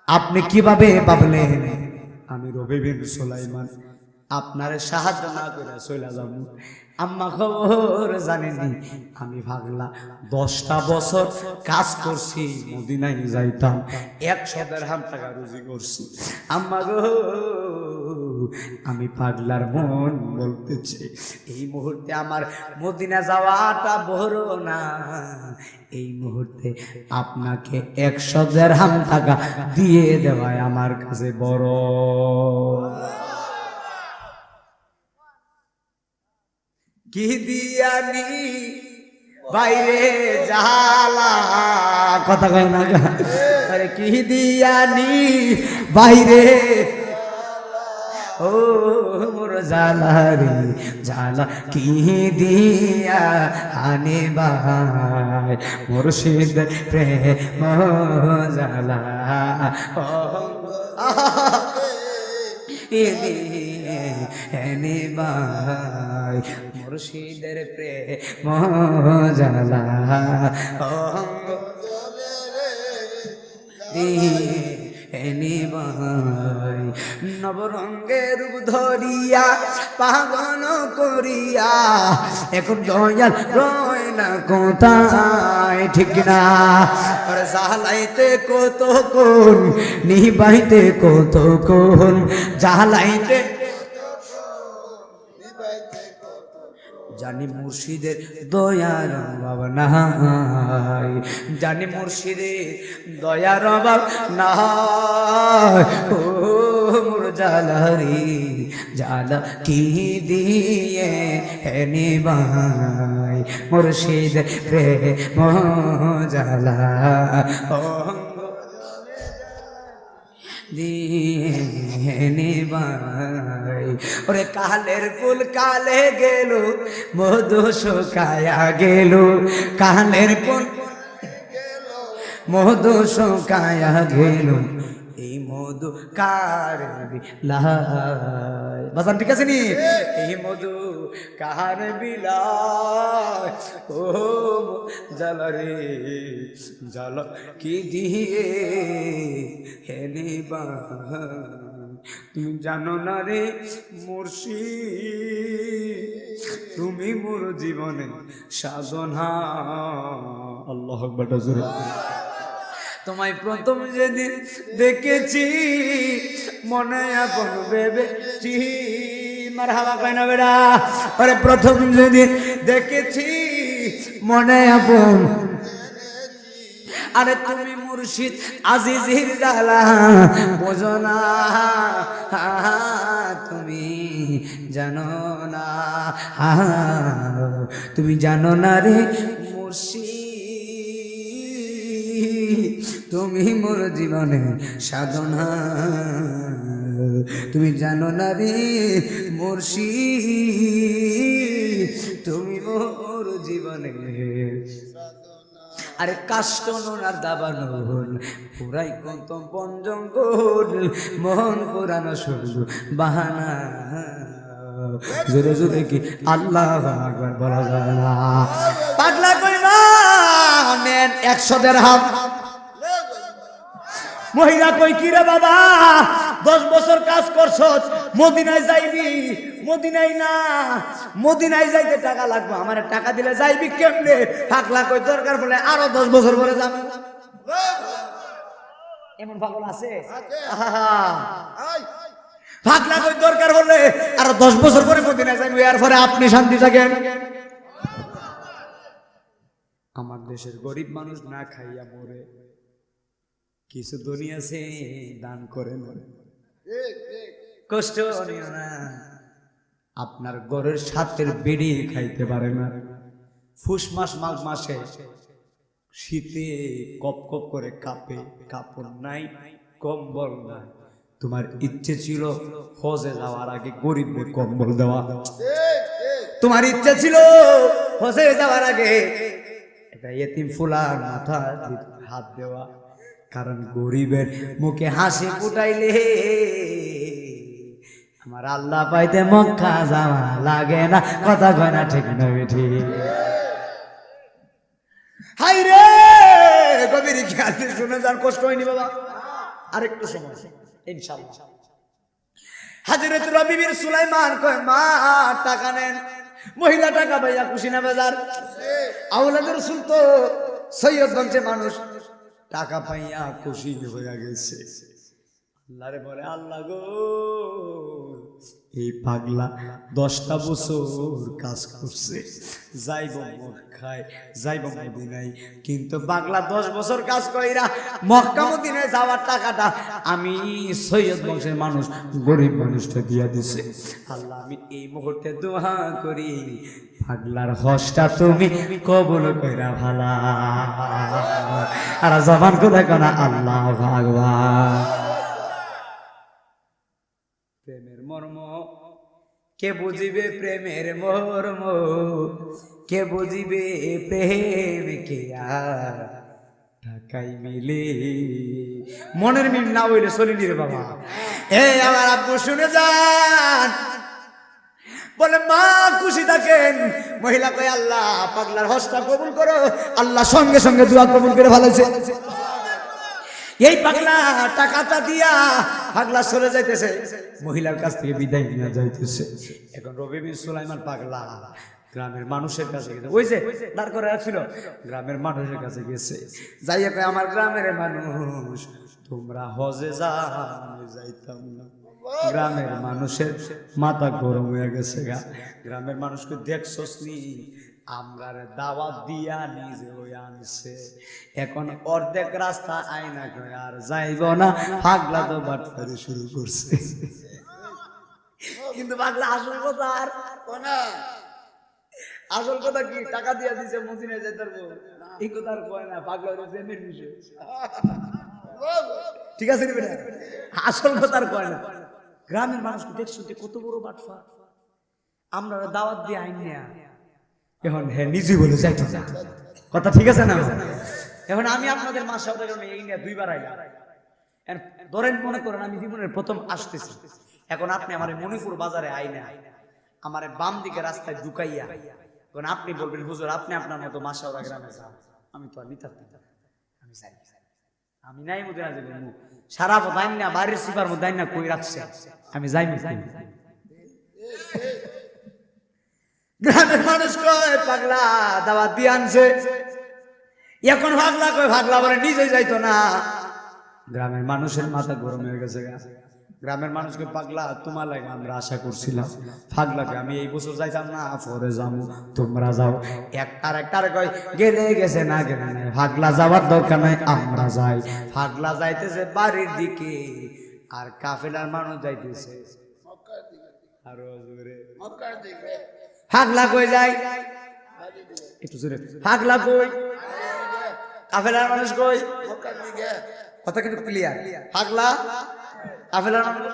আপনি কিভাবে ভাবলেন আমি রবি বিন সুলাইমান আপনার সাহায্য না করে চলে যাব? আম্মা খবর জানেনি, আমি ভাগলা 10টা বছর কাজ করছি, মদিনায় যাইতাম, 100 দিরহাম টাকা রুজি করছি। আম্মা গো আমি পাগলার মন বলতেছে এই মুহূর্তে আমার মদিনা যাওয়াটা বড় না, এই মুহূর্তে আপনাকে 100 দিরহাম টাকা দিয়ে দেওয়ায় আমার কাছে বড়। কি দিয়ানি বাইরে জালা, কথা কয় না, আরে কি দিয়ানি বাইরে, ও মোর জালা রে জালা, কি দিয়া আনে ভাই মুর্শিদ প্রেম জালা, এনে ভাই মুর্শিদের প্রেম জালা, এনে ভাই নবরঙ্গের রূপ ধরিয়া পাগল করিয়া এখন দয়াল রয় না কোথায়, ঠিক না? জ্বালাইতে কত কোন নিবাইতে কত কোন, জ্বালাইতে জানি মুর্শিদের দয়ার অভাব নাই, জানি মুর্শিদের দয়ার অভাব নাই, ও মোর জালা রে জালা, কি দিয়ে এনে ভাই মুর্শিদ প্রেম জালা, দিনে ভাই ওরে কালের ফুল কালে গেল মধু শুকায়া গেল, কালের ফুল মধু শুকায়া গেল, এই মধু কার বিলায়, বাজান ঠিক আছে নি? এই মধু কার বিলায়, ও জালা রে জালা, কি দিয়ে হেনে বা, তুমি জানো না রে মুর্শিদ, তুমি মোর জীবনে সাধনা, আল্লাহু আকবার জোরে। তোমায় প্রথম যেদিন দেখেছি মনে আপন ভেবেছি, মারহাবা কয় না বেড়া, আরে প্রথম যেদিন দেখেছি মনে আপন, আরে তুমি মুর্শিদ আজিজির জালা বোঝো না, তুমি জানো না, তুমি জানো না রে মুর্শিদ, তুমি মোর জীবনে সাধনা, তুমি জানো না রে মুর্শিদ, তুমি মোর জীবনে, আরে কাষ্ট নোনার দাবানো পুরাই কত বন জঙ্গল, মন পুরানো শুধু বাহানা, জোরে জোরে কি আল্লাহু আকবার বলা যায় না? পাগলা কই না নেন 100 দিরহাম, মহিলা কই কি রে বাবা 10 বছর কাজ করছস, মদিনায় যাইবি, মদিনায় না, মদিনায় যাইতে টাকা লাগবে, আমার টাকা দিলে যাইবি কেমনে? পাগলা কই দরকার পড়লে আরো 10 বছর পরে যাবে, এমন পাগল আছে? পাগলা কই দরকার হলে আরো 10 বছর পরে মদিনায় যাইবি, এরপরে আপনি শান্তি থাকেন। আমার দেশের গরিব মানুষ না খাইয়া মরে, কিছু দুনিয়া আছে দান করেন, কষ্ট নিও না, আপনার ঘরের সাথের বেড়ি খাইতে পারে না, ফুস মাস মাঘ মাসে শীতে কপ কপ করে কাঁপে, কাপড় নাই কম্বল নাই, তোমার ইচ্ছে ছিল হজে যাওয়ার আগে গরিবদের কম্বল দেওয়া, তোমার ইচ্ছে ছিল হজে যাওয়ার আগে এটা ইতিম ফুলার মাথা হাত দেওয়া, কারণ গরিবের মুখে হাসি ফুটাইলে আমার আল্লাহ পাইতে মক্কা যাওয়া লাগে না, কথা কয় না ঠিক না বেঠি? হাই রে কবির খেয়াল শুনে যান, কষ্ট হয়নি বাবা, আরেকটু সময় ইনশাআল্লাহ। হযরত রবি বিন সুলাইমান কয় মা টাকা নেন, মহিলা টাকা পাইয়া খুশি না বেজার? আওলাদ রাসূল তো সৈয়দ বংশের মানুষ, টাকা পাইয়া খুশি হয়ে গেছে। আল্লাহরে বলে আল্লাহ গো এই পাগলা 10টা বছর কাজ করছে, যাইব মক্কায়, যাইব মদিনায়, কিন্তু পাগলা 10 বছর কাজ কইরা মক্কা মদিনায় যাওয়ার টাকাটা আমি সৈয়দ বংশের মানুষ, গরিব মানুষটা দিয়া দিছে। আল্লাহ, আমি এই মুহূর্তে দোয়া করি, পাগলার হজটা তুমি কবুল কইরা ভালা। আর জবান কোথায় কোনা আল্লাহু আকবার। প্রেমের মর্ম কে বুঝিবে, প্রেমের মর্ম কে বুঝিবে, প্রেম কে আর ঢাকাই মিলে। মনের মিল না হইলে চলিনি রে বাবা। এই আমার আব্বু শুনে যান, বলে মা খুশি থাকেন। মহিলা কয় আল্লাহ পাগলার হজটা কবুল করো। আল্লাহ সঙ্গে সঙ্গে দোয়া কবুল করে ফেলেছে। এই পাগলা টাকাটা দিয়া পাগলা চলে যাইতেছে, মহিলার কাছ থেকে বিদায় নিয়ে যাইতেছে। এখন রবি বিন সুলাইমান পাগলা গ্রামের মানুষের কাছে গেছে, ওই যে দাঁড় করে রাখছিল, গ্রামের মানুষের কাছে গেছে। যাইয়া কয় আমার গ্রামের মানুষ, তোমরা হজে যা, আমি যাইতাম না। গ্রামের মানুষের মাথা গরম হয়ে গেছে গা। গ্রামের মানুষকে দেখছস নি, আমরা দাওয়াত দিয়া নিজে ওই আনছে, এখন অর্ধেক রাস্তা আইনা কয় আর যাইব না। পাগলা তো বাটপারি শুরু করছে, কিন্তু পাগলা আসল কথা আর না। আসল কথা কি, টাকা দিয়া দিছে মদিনায় যাইতে পারবো, এই কথা আর কয় না। পাগলা হলো প্রেমের বিষয়, ঠিক আছে রে? আসল কথা আর কয় না। গ্রামের মানুষকে দেখছো কত বড় বাটফা, আমরা দাওয়াত দিয়ে আইন না, এখন হ্যাঁ নিজে বলে যাইতে কথা, ঠিক আছে না? এখন আমি আপনাদের মাসাও এই নিয়ে 2বার আইলাম। ধরেন মনে করেন আমি জীবনের প্রথম আসতেছি, এখন আপনি আমার মণিপুর বাজারে আইনে আমার বাম দিকে রাস্তায় ঢুকাইয়া, এখন আপনি বলবেন হুজুর আপনি আপনার মতো মাসাওরা গ্রামে যান। আমি তো আর নিতে আমি চাই, আমি নাই মদিনা যাবো, সারা বোধাই না বাড়ির সিপার মধ্যে না কই রাখছে, আমি যাই না। গ্রামের মানুষ কয় পাগলা দাওয়াত দিয়ে আনছে, এখন পাগলা কয় পাগলা বলে নিজে যাইতো না। গ্রামের মানুষের মাথা গরম হয়ে গেছে। গ্রামের মানুষকে পাগলা তোমার লাগে আমরা আশা করছিলাম, পাগলাকে আমি এই বছর যাইতাম না, পরে যাবো, তোমরা যাও। একটার কয় গেলে গেছে, না গেলে নাই, পাগলা যাওয়ার দরকার নাই, আমরা যাই। পাগলা যাইতেছে বাড়ির দিকে, আর কাফেলার মানুষ যাইতেছে আরো জোরে মক্কার দিকে। পাগলা কই যায় একটু জোরে, পাগলা কই, কাফেলার মানুষ কই মক্কার দিকে। কথা কিন্তু ক্লিয়ার, পাগলা কাফেলার মানুষ।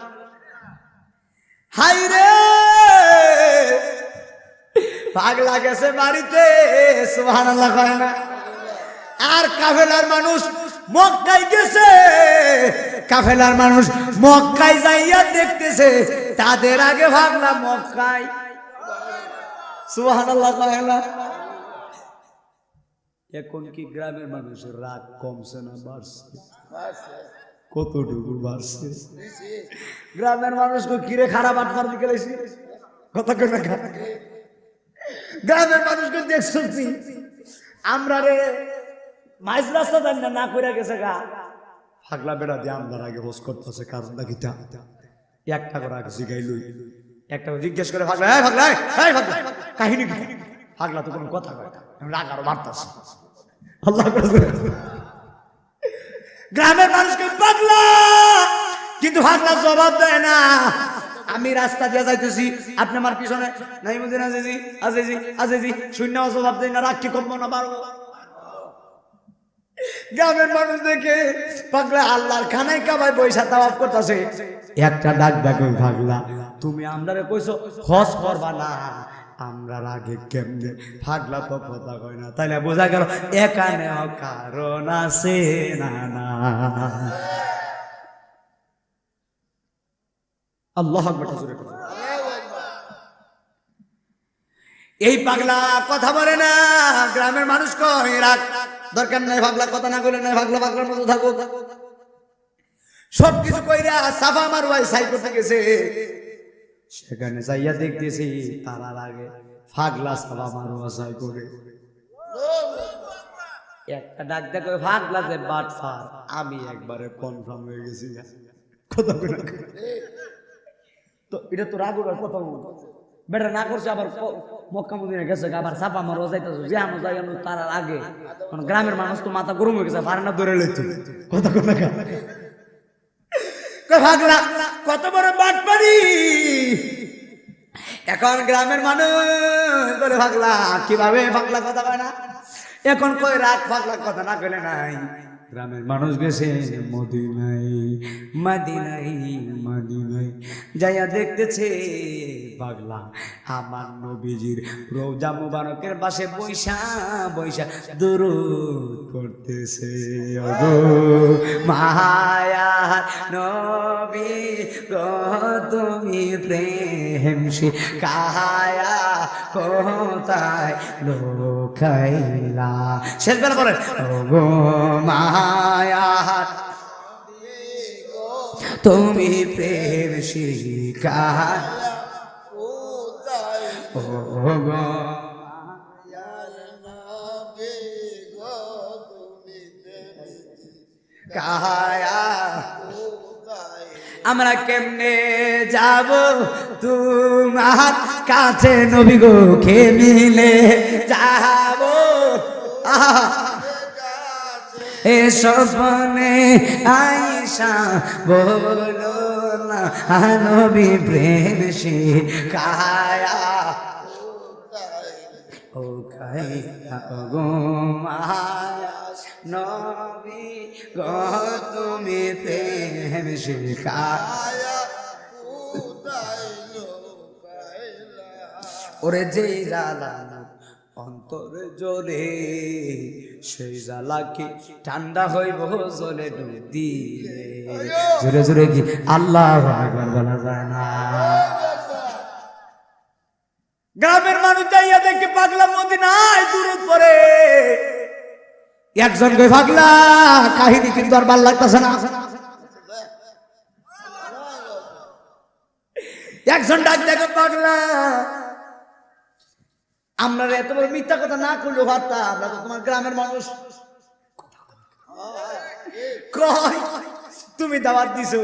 হাই রে পাগলা গেছে বাড়িতে, সুবহানাল্লাহ কয় না। আর কাফেলার মানুষ মক্কায় গেছে, কাফেলার মানুষ মক্কায় যাইয়া দেখতেছে তাদের আগে পাগলা মক্কায়, সুবহানাল্লাহ কয় না। এখন কি গ্রামের মানুষের রাগ কমছে না বাড়ছে? কতটুকু বাড়ছে? গ্রামের মানুষকে কিরে খারাপ আটবার দিকে লাইছি কথা কই না। গ্রামের মানুষকে দেখছি আমরা রে মাইজ রাস্তা দেন না কইরা গেছে গা, পাগলা বেড়া দিয়ে আমরা আগে হোস করতেছে, কারণ নাকি একটা করে আগে জিগাইলই, একটা জিজ্ঞেস করে পাগলা এই পাগলা এই পাগলা কাহিনী কি? পাগলা তো কোনো কথা কয় না, রাগ আরো বাড়তাছে। আল্লাহ গ্রামের মানুষকে পাগলা, কিন্তু পাগলা জবাব দেয় না। আমি রাস্তা দিয়ে যাইতেছি, আপনি আমার পিছনে নাই মদিনা আজিজি আজিজি আজিজি শূন্য জবাব দেয় না, রাগ কি কমবো না বাড়বো? গ্রামের মানুষ দেখে পাগলা আল্লাহর খানায় কাবায় পয়সা তাওয়াফ করতেছে, একটা ডাক ডাক পাগলা তুমি আমরারে কইছো হজ করবা না, আমরা আগে কেমনে? পাগলা তো কথা কয় না, তাইলে বোঝা গেল এখানে কারণ আছে না না। আল্লাহু আকবার। এই পাগলা কথা বলে না, গ্রামের মানুষ কয় রাখ দরকার নাই, পাগলা কথা না বলে নাই, পাগলা পাগলার মতো থাকো। সবকিছু কইরা সাফা মারওয়াই সাই করতে গেছে, সেখানে যাইয়া দেখতেছি তার আগে পাগলা সাফা মারওয়া সাই করে। একটা ডাক দেখো পাগলা যে বাটফার, আমি একবারে কনফার্ম হয়ে গেছি কথা বলে। তো এটা তো রাগ হবে কথা বেটা না করছে আবার মক্কা মদিনা গেছে আবার চাপা মারো যাইতেছে যে আনো যাই আনো তার আগে গ্রামের মানুষ তো মাথা গরম হয়ে গেছে ফারেনা ধরে লইছে কথা কথা ভাগলা কত বড় বাটপারি এখন গ্রামের মানুষ বলে ভাগলা কিভাবে ভাগলা কথা কয় না এখন কই রাগ ভাগলা কথা না কইলে নাই গ্রামের মানুষ গেছে মদিনায় মদিনায় মদিনায় যাইয়া দেখতেছে পাগলা আমার নবীজির রওজা মুবারকের পাশে বৈশা বৈশা দুরূদ পড়তেছে ওগো মায়া নবী গো তুমি প্রেম শিখায়া কোথায় লোকাইলা শেষ বেলা বলেন ওগো মায়া তুমি প্রেম শিখায়া ওগো কায়া আমরা কেমনে যাব তোমার কাছে নবী গো কে মিলে যাব এ স্বপ্নে আয়েশা বলো না নবী প্রেম শিখায়া ও কায়া গো মায়া নবী গো তুমি প্রেম শিখায়া ওরে যে জ্বালা অন্তরে জ্বলে সেই জ্বালা কি ঠান্ডা হইব জলে ডুব দিয়ে জোরে জোরে কি আল্লাহু আকবার বলা যায় না গ্রামের মানুষ যাইয়া দেখে পাগলা মদিনায় দুরূদ পড়ে একজন কই পাগলা কাহিনী কিন্তু আর ভালো লাগতেছে না একজন ডাক দেখো পাগলা আমরা এত বড় মিথ্যা কথা না করলেও পারতাম আমরা তো তোমার গ্রামের মানুষ কই তুমি দাওয়াত দিছো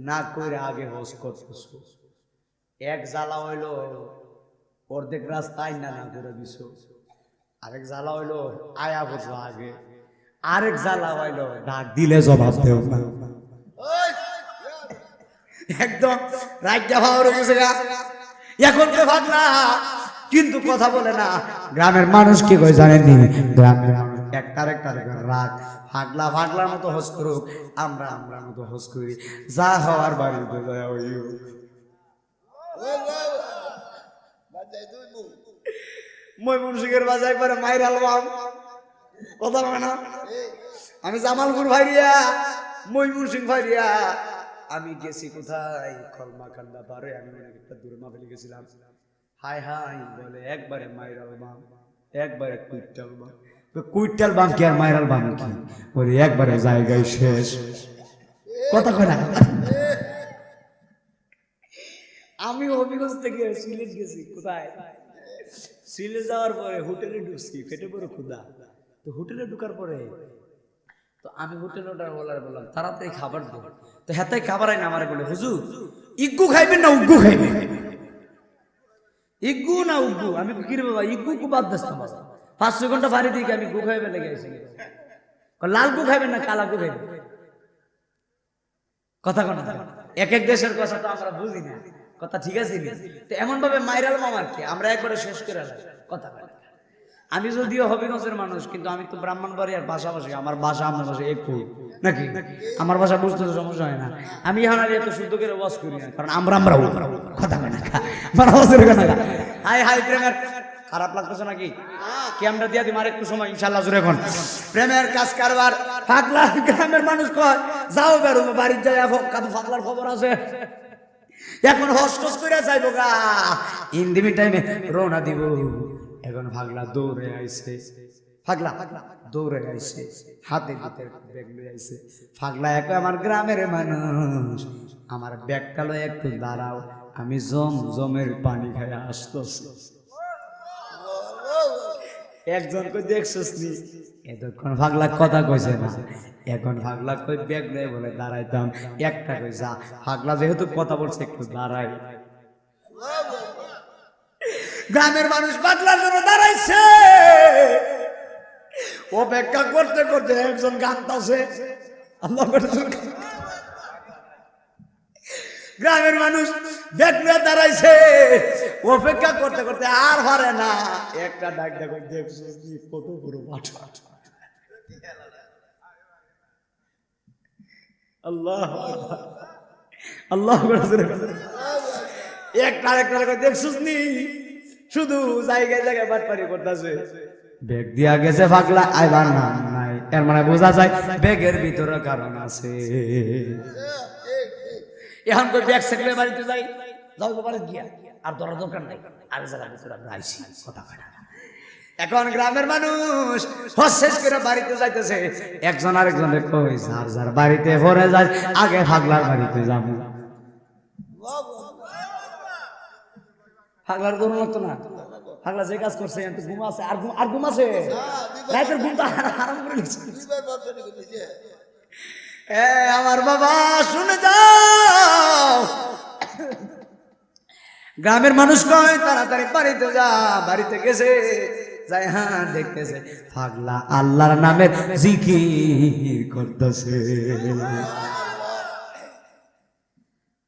না কইরা আগে হজ করতেছো এক জ্বালা হইলো অর্ধেক রাস্তায় না না করে দিছো আরেক জ্বালা হইলো আয়া বসো আগে আরেক জ্বালা হইলো ডাক দিলে জবাব দেও না একদম রাজ্যা ভাওরে গেছে এখন তো ভাগনা কিন্তু কথা বলে না গ্রামের মানুষ কি কই জানেননি গ্রামের মানুষ একটার রাগ ফাগলা ফাগলার মতো হজ করুক আমরা আমরা মতো হজ করি যা হওয়ার বাড়িতে যায় হইও ময়মনসিংহের বাজার একবারে মাইর আলবাম কথা বলে না আমি জামালপুর ভাইরিয়া ময়মনসিংহ ভাইরিয়া আমি গেছি কোথায় খলমাকান্দা পারে আমি একটা দূরে মাফেলে গেছিলাম হাই হাই বলে একবারে মাইরাল বাম একবারে কুইটাল বাম তো কুইটাল বাম কি আর মাইরাল বাম কি ওরে একবারে জায়গায় শেষ কথা কয় না আমি হবিগঞ্জ থেকে সিলেট গেছি কোথায় সিলেট যাওয়ার পরে হোটেলে ঢুকছি পেটে পরে ক্ষুধা তো হোটেলে ঢুকার পরে তো আমি হোটেলে বললাম তাড়াতাড়ি খাবার দেব তো হেতাই খাবার আইনা আমারে বলে হুজুর ইগ্গু খাইবেন না উগ্গু খাইবেন ইগ্গু না উগ্গু আমি কি রে বাবা ইগ্গু কো বাদ দিতাম 5-6 ঘন্টা বাড়ি থেকে আমি গু খাইবে লেগে আইছি লাল গু খাইবেন না কালা গু খাইবেন কথা কোন এক এক দেশের কথা তো আমরা বুঝি না কথা ঠিক আছে তো এমন ভাবে মাইরাল মামার কি আমরা একবারে শেষ করে কথা বলি আমি যদিও হবিগঞ্জের মানুষ কিন্তু আমি তো ব্রাহ্মণবাড়িয়ার পাশাপাশি আমার ভাষা আপনার ভাষা একই নাকি আমার ভাষা বুঝতে তো সমস্যা হয় না আমি এখন আর এত শুদ্ধ করে ওয়াজ করি না কারণ আমরা কথা বলি না আমার আওয়াজের গানা হাই হাই প্রেমের খারাপ লাগতেছে নাকি ক্যামেরা দিয়া দিমার একটু সময় ইনশাআল্লাহ জুড়ে এখন প্রেমের কাজ কারবার পাগলা গ্রামের মানুষ কয় যাও বেরো বাড়ির যায় কাদু পাগলার খবর আছে এখন হস্টস করে যাইবো গা ইন্দিমি টাইমে রওনা দিব এখন পাগলা দৌড়ে আইছে পাগলা দৌড়ে আইছে হাতে ভিতরে ব্যাগ লয়ে আইছে পাগলা এক আমার গ্রামের মানুষ আমার ব্যাগটা লয়ে একটু দাঁড়াও আমি জমের পানি খাইয়া আসতেছি একজন কই দেখছস নি, এতক্ষণ পাগলা কথা কইছে না, এখন পাগলা কই ব্যাগ নেই বলে দাঁড়াইতাম, একটা কই যা পাগলা যেহেতু কথা বলছে একটু দাঁড়াই। গ্রামের মানুষ পাগলার জন্য দাঁড়াইছে, অপেক্ষা করতে করতে একজন গানতাছে, আল্লাহ গ্রামের মানুষ দেখলে দাঁড়াইছে, অপেক্ষা করতে করতে আর পারে না, একটা ডাক দেখো দেখছো কি কত বড় বাটা। আল্লাহ আল্লাহ একটা দেখছিস নি, শুধু জায়গায় জায়গায় বাটপারি করতেছে। ব্যাগ দিয়া গেছে পাগলা, আইবার নাম নাই, এর মানে বোঝা যায় ব্যাগের ভিতরে কারণ আছে। এখন কই ব্যাগ সেকলে বাড়িতে যাই, যাও বাড়ি গিয়া আর ধরার দরকার নাই, আর জায়গা ভিতরে আমরা আইছি কথা কয় না। এখন গ্রামের মানুষ শেষ করে বাড়িতে যাইতেছে, একজন আরেকজনের কই যার যার বাড়িতে পরে যায়, আগে পাগলার বাড়িতে যাবো। পাগলার গরম লাগতো না, পাগলা যে কাজ করছে ঘুম আছে, আর ঘুম আছে, রাতের ঘুমটা হারাম করে দিচ্ছে। আমার বাবা শুনে যাও, গ্রামের মানুষ কয় তাড়াতাড়ি বাড়িতে যা, বাড়িতে গেছে যাই, হ্যাঁ দেখতেছে পাগলা আল্লাহর নামের জিকির করতেছে।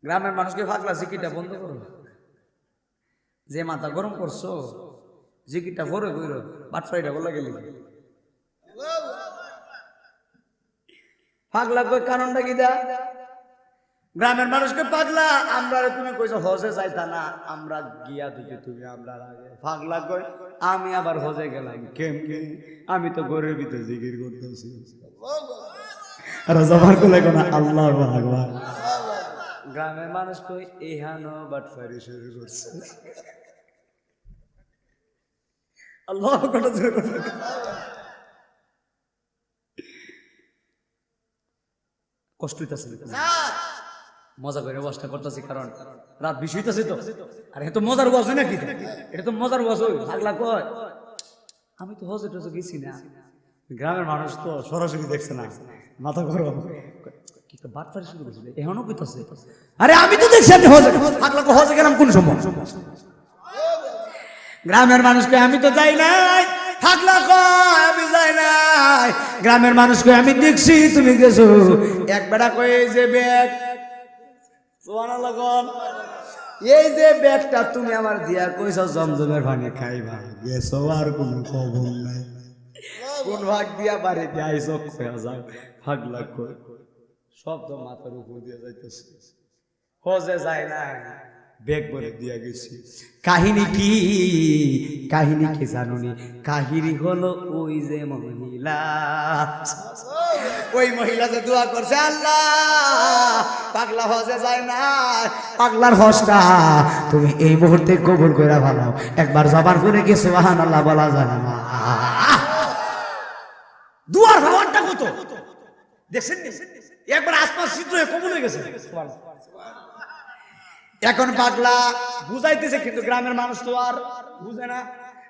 গ্রামের মানুষকে পাগলা জিকিরটা বন্ধ করো, যে মাথা গরম করছো জিকিরটা ভরে কইর, বাটফাইটা বলে গেলি। পাগলা কই কারণটা কি দা, গ্রামের মানুষকে পাগলা আমরা তুমি কইছো হজে যাইতা না, আমরা গিয়া দিকে তুমি আমরা আগে। পাগলা কই আমি আবার হজে গেলাম কেমনে, আমি তো ঘরের ভিতরে জিকির করতেছি। আর জবার কোলে কোন আল্লাহু আকবার। গ্রামের মানুষ কই এহানো বাটফারি শুরু করছে। আল্লাহু আকবার। কষ্ট হইতাছে না, মজা করে ওয়াজটা করতেছি, কারণ রাত বেশি হইতাছে তো। আর এত মজার ওয়াজ হয় নাকি, এটা তো মজার ওয়াজ হয়। পাগলা কয় আমি তো হজে টজে গেছি না, গ্রামের মানুষ তো সরাসরি দেখছে না, মাথা গরম কি তো বাটফারি শুরু করছিল, এখনো কইতাছে আরে আমি তো দেখছি আপনি হজে। পাগলা কয় হজে গেলাম কোন সময়? গ্রামের মানুষকে আমি তো যাই নাই, পাগলা কয় আমি যাই নাই। গ্রামের মানুষ কয় আমি দেখছি তুমি গেছো। এক বেড়া কয় এই যে ব্যাগ, সুবহানাল্লাহ কোন, এই যে ব্যাগটা তুমি আমার দিয়া কইছো জমজমের পানি খাইবা, গেছো আর কোন খবর নাই, কোন ভাগ দিয়া বাড়িতে আইছো কয়া যাও। পাগলা কয় সব তো মাথার উপর দিয়া যাইতেছে, হজে যায় না, ব্যাগ ভরে দিয়া গেছি। কাহিনী কি, কাহিনী কি জানুনি? কাহিনী হলো ওই যে মহিলা, ওই মহিলা যে দোয়া করছে আল্লাহ পাগলা হজে যায় না, পাগলার হজটা তুমি এই মুহূর্তে কবুল করে ভালো। একবার জবান করে কি সুবহানাল্লাহ বলা যায় না? দুয়ার ভাবটা কত দেখছেন, একবার আসমান চিত্র কবুল হয়ে গেছে। এখন পাগলা বুঝাইতেছে, কিন্তু গ্রামের মানুষ তো আর বুঝে না।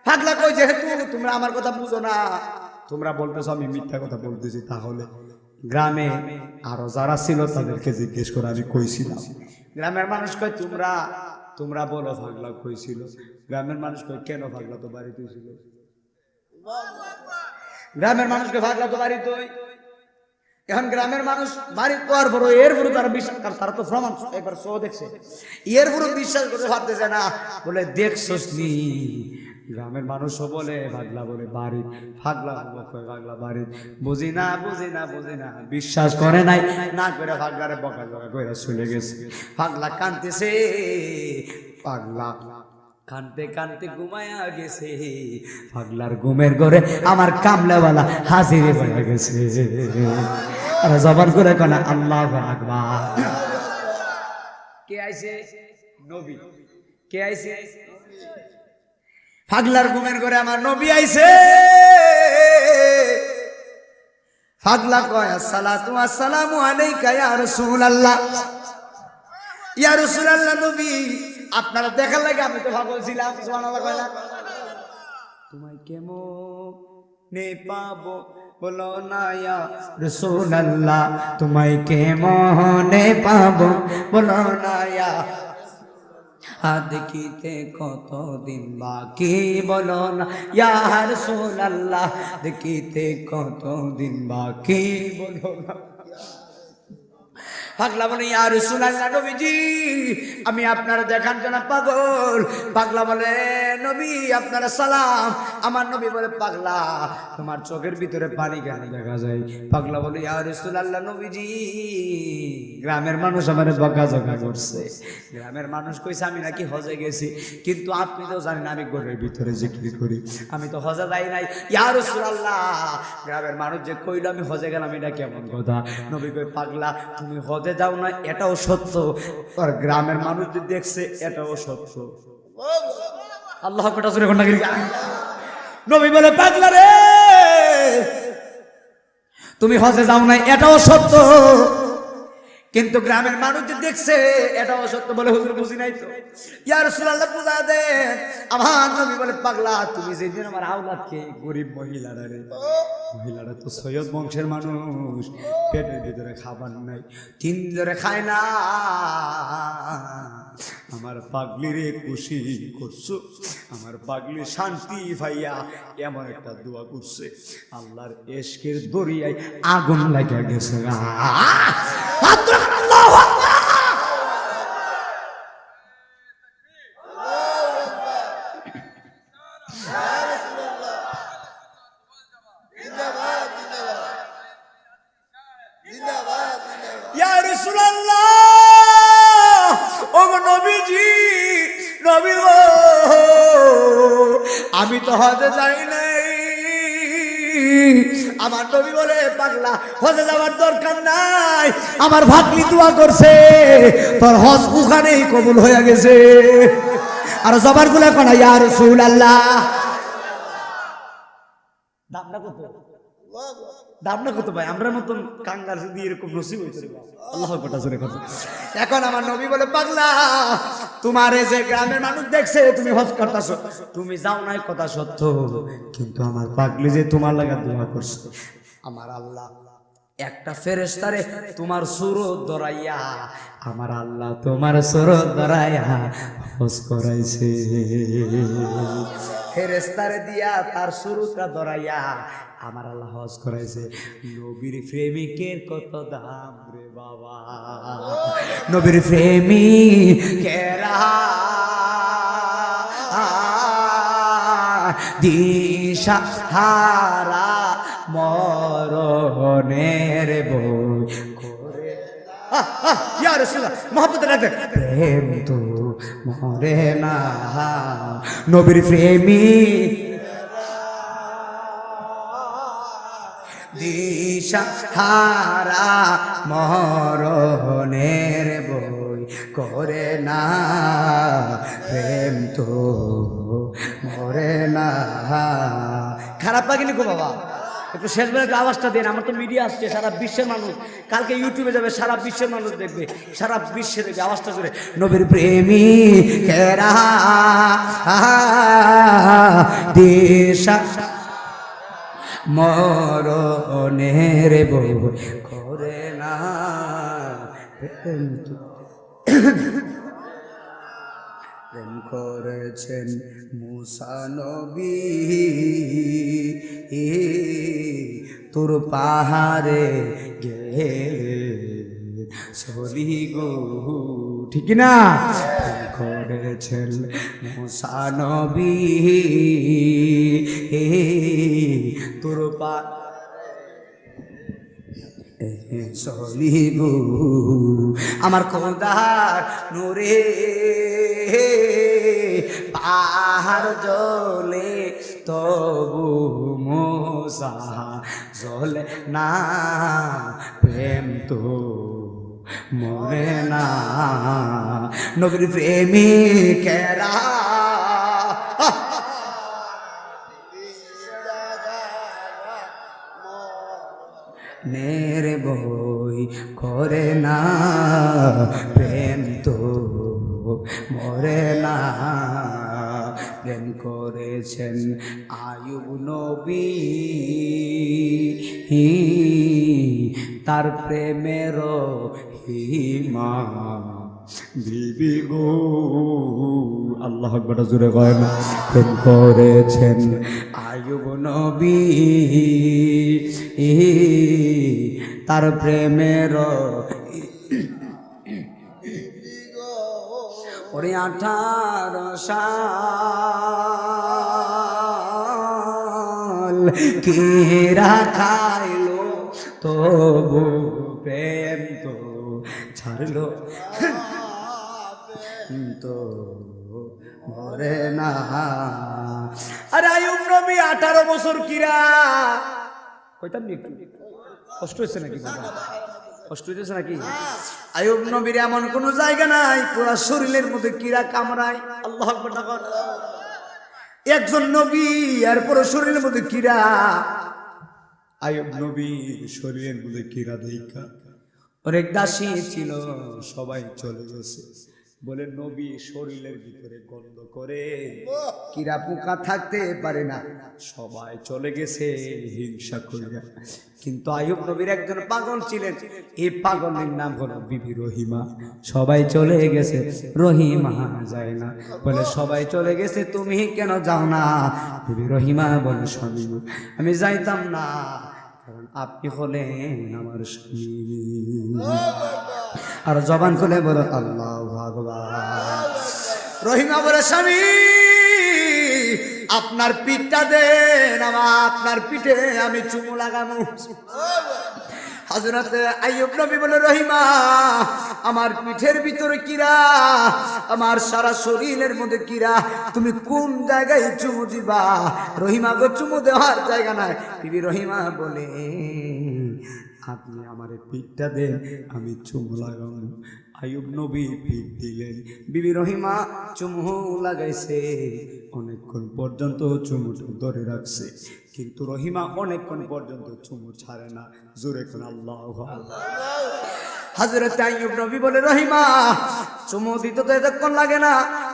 পাগলা কই যেহেতু তোমরা আমার কথা বুঝো না, তোমরা বলতেছো আমি মিথ্যা কথা বলতেছি, তাহলে গ্রামে আরো যারা ছিল তাদেরকে জিজ্ঞেস করে আমি কইছিলাম। গ্রামের মানুষ কয় তোমরা তোমরা বলো পাগলা কইছিল। গ্রামের মানুষ কয় কেন, পাগলা তো বাড়িতে ছিল। গ্রামের মানুষকে পাগলা তো বাড়িতে। এখন গ্রামের মানুষ বাড়ি পাওয়ার পর এরপরে তারা বিশ্বাস, তারা তো প্রমাণ একবার শো দেখছে, এরপরে বিশ্বাস করতে পারতেছে না, বলে দেখছস নি? গ্রামের মানুষও বলে পাগলা বলে বাড়ি, পাগলা পাগলা বাড়ি, বুঝি না বুঝি না বুঝি না, বিশ্বাস করে নাই, না করে পাগলারে বকা বকা করে চলে গেছে। পাগলা কাঁদতেছে, পাগলা কানতে কানতে ঘুমায়া গেছে। পাগলার ঘুমের ঘরে আমার কামলাওয়ালা হাজিরে হয়ে গেছে। আর জবান করে কোন আল্লাহু আকবার। কে আইছে? নবী। কে আইছে? পাগলার ঘুমের ঘরে আমার নবী আইছে। পাগলা কয় আসসালাতু আসসালামু আলাইকা ইয়া রাসূলুল্লাহ। ইয়া রাসূলুল্লাহ নবী আপনারা দেখার লাগে আমি তো পাগল ছিলাম। সুবহানাল্লাহ কয় না? তোমায় কেমনে পাবো বলো না ইয়া রাসূলুল্লাহ, তোমায় কেমনে পাবো বলো না ইয়া, দেখিতে কতদিন বাকি বলো না ইয়া রাসূলুল্লাহ, দেখিতে কতদিন বাকি বলো না। পাগলা বলে ইয়া রাসূলুল্লাহ নবীজি আমি আপনার দেখার জন্য পাগল। পাগলা বলে নবী আপনার সালাম। আমার নবী বলে পাগলা তোমার চোখের ভিতরে পানি কেন দেখা যায়? পাগলা বলে ইয়া রাসূলুল্লাহ নবীজি গ্রামের মানুষ আমারে বকাঝকা করছে। গ্রামের মানুষ কইছে আমি নাকি হজে গেছি, কিন্তু আপনি তো জানেন আমি ঘরের ভিতরে জিকির করি, আমি তো হজে যাই নাই। ইয়া রাসূলুল্লাহ গ্রামের মানুষ যে কইল আমি হজে গেলাম এটা কেমন কথা? নবী কই পাগলা তুমি হজে যাও না এটাও সত্য, আর গ্রামের মানুষ যে দেখছে এটাও সত্য। আল্লাহ আকবার জোরে কোন নাকি? নবী বলে পাগলা রে তুমি হজে যাও না এটাও সত্য, কিন্তু গ্রামের মানুষ যে দেখছে এটাও সত্য। বলে হুজুর বুঝি নাই তো। ইয়া রাসূলুল্লাহ বুঝা দেন। আমার নবী বলে পাগলা তুমি যেদিন আমার আওলাদকে গরিব মহিলারা রে, মহিলারা তো সৈয়দ বংশের মানুষ, পেটের ভিতরে খাবার নাই, 3 দিন ধরে খায় না, আমার পাগলি রে খুশি করছো, আমার পাগলি শান্তি ভাইয়া এমন একটা দোয়া করছে আল্লাহর ইশকের দরিয়ায় আগুন লাগিয়া গেছে। আল্লাহু আকবার। ইয়া রাসূলুল্লাহ ও নবীজি, নবী গো আমি তো হজে যাই নাই। আমার নবী বলে পাগলা হজে যাওয়ার দরকার নাই, আমার ভাগ্নি দোয়া করছে তোর হজ ওখানেই কবুল হয়ে গেছে। আর জবার গুলা কোনা ইয়া রাসূলুল্লাহ। দামটা কত? দামটা কত ভাই? আমরা মতন কাঙ্গাল যদি এরকম নসিব হইতো আল্লাহ আকবার জোরে কথা। এখন আমার নবী বলে পাগলা তোমার এই যে গ্রামের মানুষ দেখছে তুমি হজ করতেছো, তুমি যাও নাই কথা সত্য, কিন্তু আমার পাগলি যে তোমার লাগা দোয়া করছে, আমার আল্লাহ একটা ফেরেশতারে তোমার সুরত ধরাইয়া, আমার আল্লাহ তোমার সুরত ধরাইয়া হজ করাইছে। ফেরেশতারে দিয়া তার সুরতটা ধরাইয়া আমার আল্লাহ হজ করাইছে। নবীর প্রেমিকের কত দাম রে বাবা, নবীর প্রেমিকেরা দিশা হারা মরণের বই করে। ইয়া রাসূলুল্লাহ মোহাম্মদ রাখবে প্রেম তো মরে না, নবীর প্রেমিক দিশা হারা মরণের বই করে না, প্রেম তো মরে না। খারাপ লাগেনি গো বাবা? একটু শেষ বেলা আওয়াজটা দেন। আমার তো মিডিয়া আসছে, সারা বিশ্বের মানুষ কালকে ইউটিউবে যাবে, সারা বিশ্বের মানুষ দেখবে, সারা বিশ্বে দেখবে। আওয়াজটা জোরে। নবীর প্রেমিকেরা দিশা মরণের বই করে না, প্রেম করেছেন মুসা নবী তোর পাহাড়ে গে সলি গো, ঠিক না? প্রেম করেছেন মুসা নবী তোর সলি গো, আমার খোদার নূরে পাহাড় জ্বলে তবু মুসা জ্বলে না, প্রেম তো মরে না। নবীর প্রেমিকেরা নের বই করে না, প্রেম তো মরে না, প্রেম করেছেন আয়ুব নবী, তার প্রেমের হিমা বিবি গো। আল্লাহ আকবার জোরে কয় না। প্রেম করেছেন আয়ুব নবী, তার প্রেমের ওরে 18 সাল কিরা খাইলো তবু প্রেম তো ছাড়লো তো মরে না। আরে আয়ুব নবী 18 বছর কিরা কইতাম নি, কষ্ট হয়েছে নাকি? কষ্ট হয়েছে নাকি? আয়ুব নবীর এমন কোন জায়গা নাই পুরা শরীরের মধ্যে কিরা কামড়ায়। আল্লাহু আকবার। একজন নবী আর পুরো শরীরের মধ্যে কিরা। আয়ুব নবী শরীরের মধ্যে কিরা দেখা অনেক দাসী ছিল, সবাই চলে গেছে। বলে নবী শরীরের ভিতরে গন্ধ করে, কিরা পোকা থাকতে পারে না, সবাই চলে গেছে হিংসা করিয়া। কিন্তু আয়ুব নবীর একজন পাগল ছিলেন, এই পাগলের নাম হলো বিবি রহিমা। সবাই চলে গেছে, রহিমা যায় না। বলে সবাই চলে গেছে, তুমি কেন যাও না? বিবি রহিমা বলে স্বামী আমি যাইতাম না, কারণ আপনি হলেন আমার স্বামী। আর জবান খুলে বলো আল্লাহু আকবার। রহিমা বলে স্বামী আপনার পিঠটা দেন, আপনার পিঠে আমি চুমু লাগাবো। হযরত আইয়ুব নবী বলে রহিমা আমার পিঠের ভিতরে কিরা, আমার সারা শরীরের মধ্যে কিরা, তুমি কোন জায়গায় চুমু দিবা? রহিমা গো চুমু দেওয়ার জায়গা নাই। বিবি রহিমা বলে আপনি আমার পিঠটা দেন, আমি চুমু লাগাবো। আইয়ুব নবী পিঠ দিলেন, বিবি রহিমা চুমু লাগাইছে। অনেকক্ষণ পর্যন্ত চুমুটা ধরে রাখছে, কিন্তু রহিমা অনেকক্ষণ পর্যন্ত চুমু ছাড়ে না। জোরে কোন আল্লাহু আকবার। হযরত আইয়ুব নবী বলে রহিমা চুমু দিতে তো এতক্ষণ লাগে না,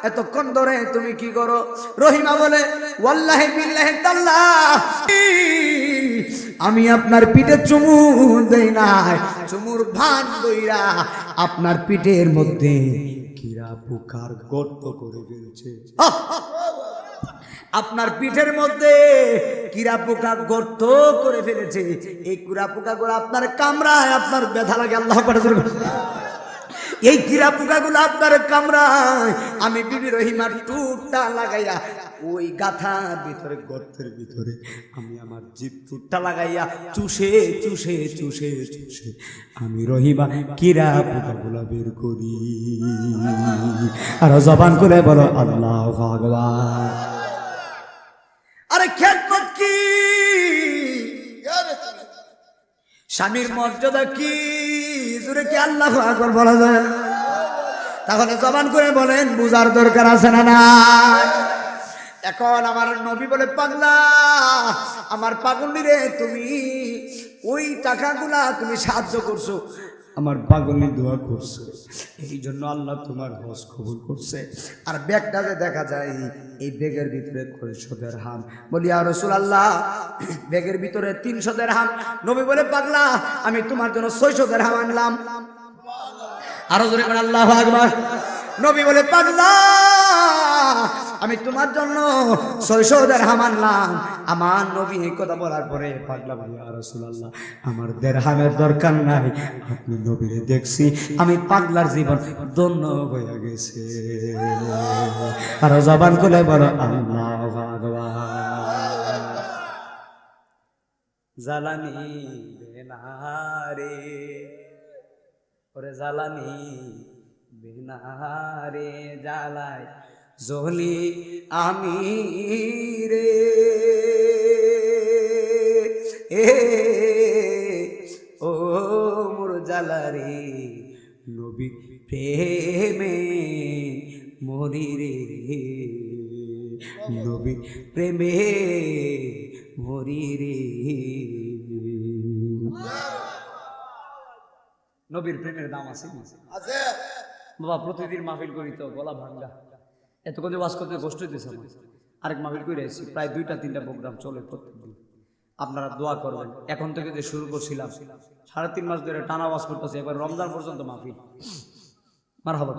এতক্ষণ ধরে তুমি কি করো? রহিমা বলে ওয়াল্লাহি বিল্লাহি তাল্লাহ আমি আপনার পিঠে চুমু দেই না, চুমুর ভান দইরা আপনার পিঠের মধ্যে কিরা পোকার গর্ত করে ফেলছে। আপনার পিঠের মধ্যে কিরা পোকা গর্ত করে ফেলেছে। এই কিরা পোকাগুলো আপনার কামড়ায়, আপনার ব্যথা লাগে। আল্লাহু আকবার। এই কিরা পোকাগুলো আপনার কামড়ায়। আমি বিবি রহিমার টুটটা লাগাইয়া ওই গাথার ভিতরে গর্তের ভিতরে আমি আমার জিভ টুটটা লাগাইয়া চুষে চুষে চুষে চুষে আমি রহিমা কিরা পোকাগুলো বের করি। আর জবান করে বলো আল্লাহু আকবার। আরে খেদমত কি, স্বামীর মর্যাদা কি, জোরে কি আল্লাহু আকবার বলা যায়? তাহলে জবান করে বলেন বুঝার দরকার আছে না না? এখন আমার নবী বলে পাগলা আমার পাগলি রে, তুমি ওই টাকাগুলা তুমি সাহায্য করছো, আমার পাগলি দোয়া করছো, এই জন্য আল্লাহ তোমার হজ কবুল করছে। আর ব্যাগটাতে দেখা যায় এই ব্যাগের ভিতরে 600 দিরহাম। বলি ইয়া রাসূলুল্লাহ ব্যাগের ভিতরে 300 দিরহাম। নবী বলে পাগলা আমি তোমার জন্য 600 দিরহাম আনলাম। আরো জোরে বলেন আল্লাহু আকবার। নবী বলে পাগলা আমি তোমার জন্য 600 দিরহাম আনলাম। আমার নবী এই কথা বলার পরে পাগলা বলে ইয়া রাসূলুল্লাহ আমার দিরহামের দরকার নাই, আপনি নবীরে দেখছি আমি পাগলার জীবন ধন্য হয়ে গেছে। আর জবান খুলে বলো আল্লাহু আকবার। জ্বালানি বেনারে ওরে জ্বালানি বেনারে জ্বালায় জ্বলি আমি রে ও মোর জ্বালারে নবী প্রেমে মরি রে, নবী প্রেমে মরি রে। নবীর প্রেমের দাম আছে বাবা। প্রতিদিন মাহফিল করি তো গলা ভাঙ্গা, এতক্ষণ ওয়াজ করতে কষ্ট হইতেছে। আরেক মাহফিল করে এসেছি, প্রায় 2টা-3টা প্রোগ্রাম চলে প্রত্যেকদিন। আপনারা দোয়া করবেন। এখন থেকে যে শুরু করছিলাম 3.5 মাস ধরে টানা ওয়াজ করতেছি, একবার রমজান পর্যন্ত মাহফিল। মারহাবা।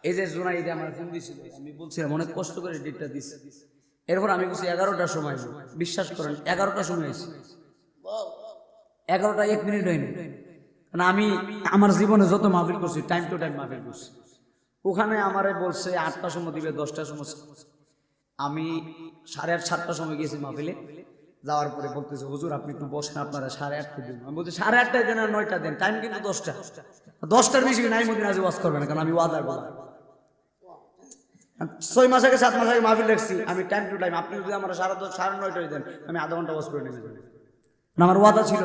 এই যে জুনাইদে আমার ফোন দিছিল, আমি বলছিলাম অনেক কষ্ট করে ডেটটা দিছি। এরপর আমি বলছি 11টার সময়, বিশ্বাস করেন 11টার সময় এসেছি, 11টা 1 মিনিট হয়নি। কারণ আমি আমার জীবনে যত মাহফিল করছি টাইম টু টাইম মাহফিল করছি। ওখানে আমারে বলছে 8টার সময় দিবে, 10টার সময়। আমি 8:30 7টার সময় গেছি মাহফিলে। যাওয়ার পরে বলতেছে হুজুর আপনি একটু বসেন, আপনারা 8:30 দিন। আমি বলছি 8:30 দেন আর 9টা দেন, টাইম কিন্তু 10টা। 10টার বেশি নাই মদিনা আজ ওয়াজ করবে না, কারণ আমি ওয়াদার বলা 6 মাস আগে 7 মাস আগে মাহফিল দেখছি আমি টাইম টু টাইম। আপনি যদি আমার 9:30 দেন আমি আধা ঘন্টা ওয়াজ করে নেব। আমার ওয়াদা ছিল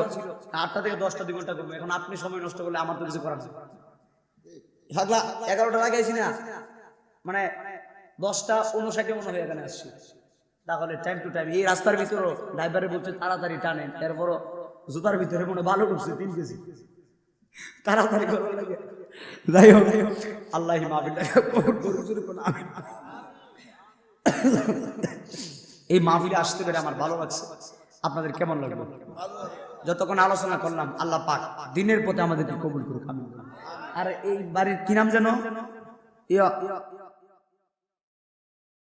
8টা থেকে 10টা 2 ঘন্টা করবো। এখন আপনি সময় নষ্ট করলে আমার তো কিছু করার নেই। 11টার আগে আইছি না, মানে 10:59 মনে হয় এখানে আসছি। তাহলে টাইম টু টাইম। এই রাস্তার ভিতরে ড্রাইভারে বলছে তাড়াতাড়ি টানেন, এরপরও জুতার ভিতরে মনে ভালো করছে 3 কেজি তাড়াতাড়ি করার লাগে। যাই হোক, আল্লাহ এই মাহফিলে আসতে পেরে আমার ভালো লাগছে। আপনাদের কেমন লাগলো? যতক্ষণ আলোচনা করলাম, আল্লাহ পাক দিনের পথে আমাদেরকে কবুল করুক। আমিন। আর এই বাড়ির কি নাম যেন?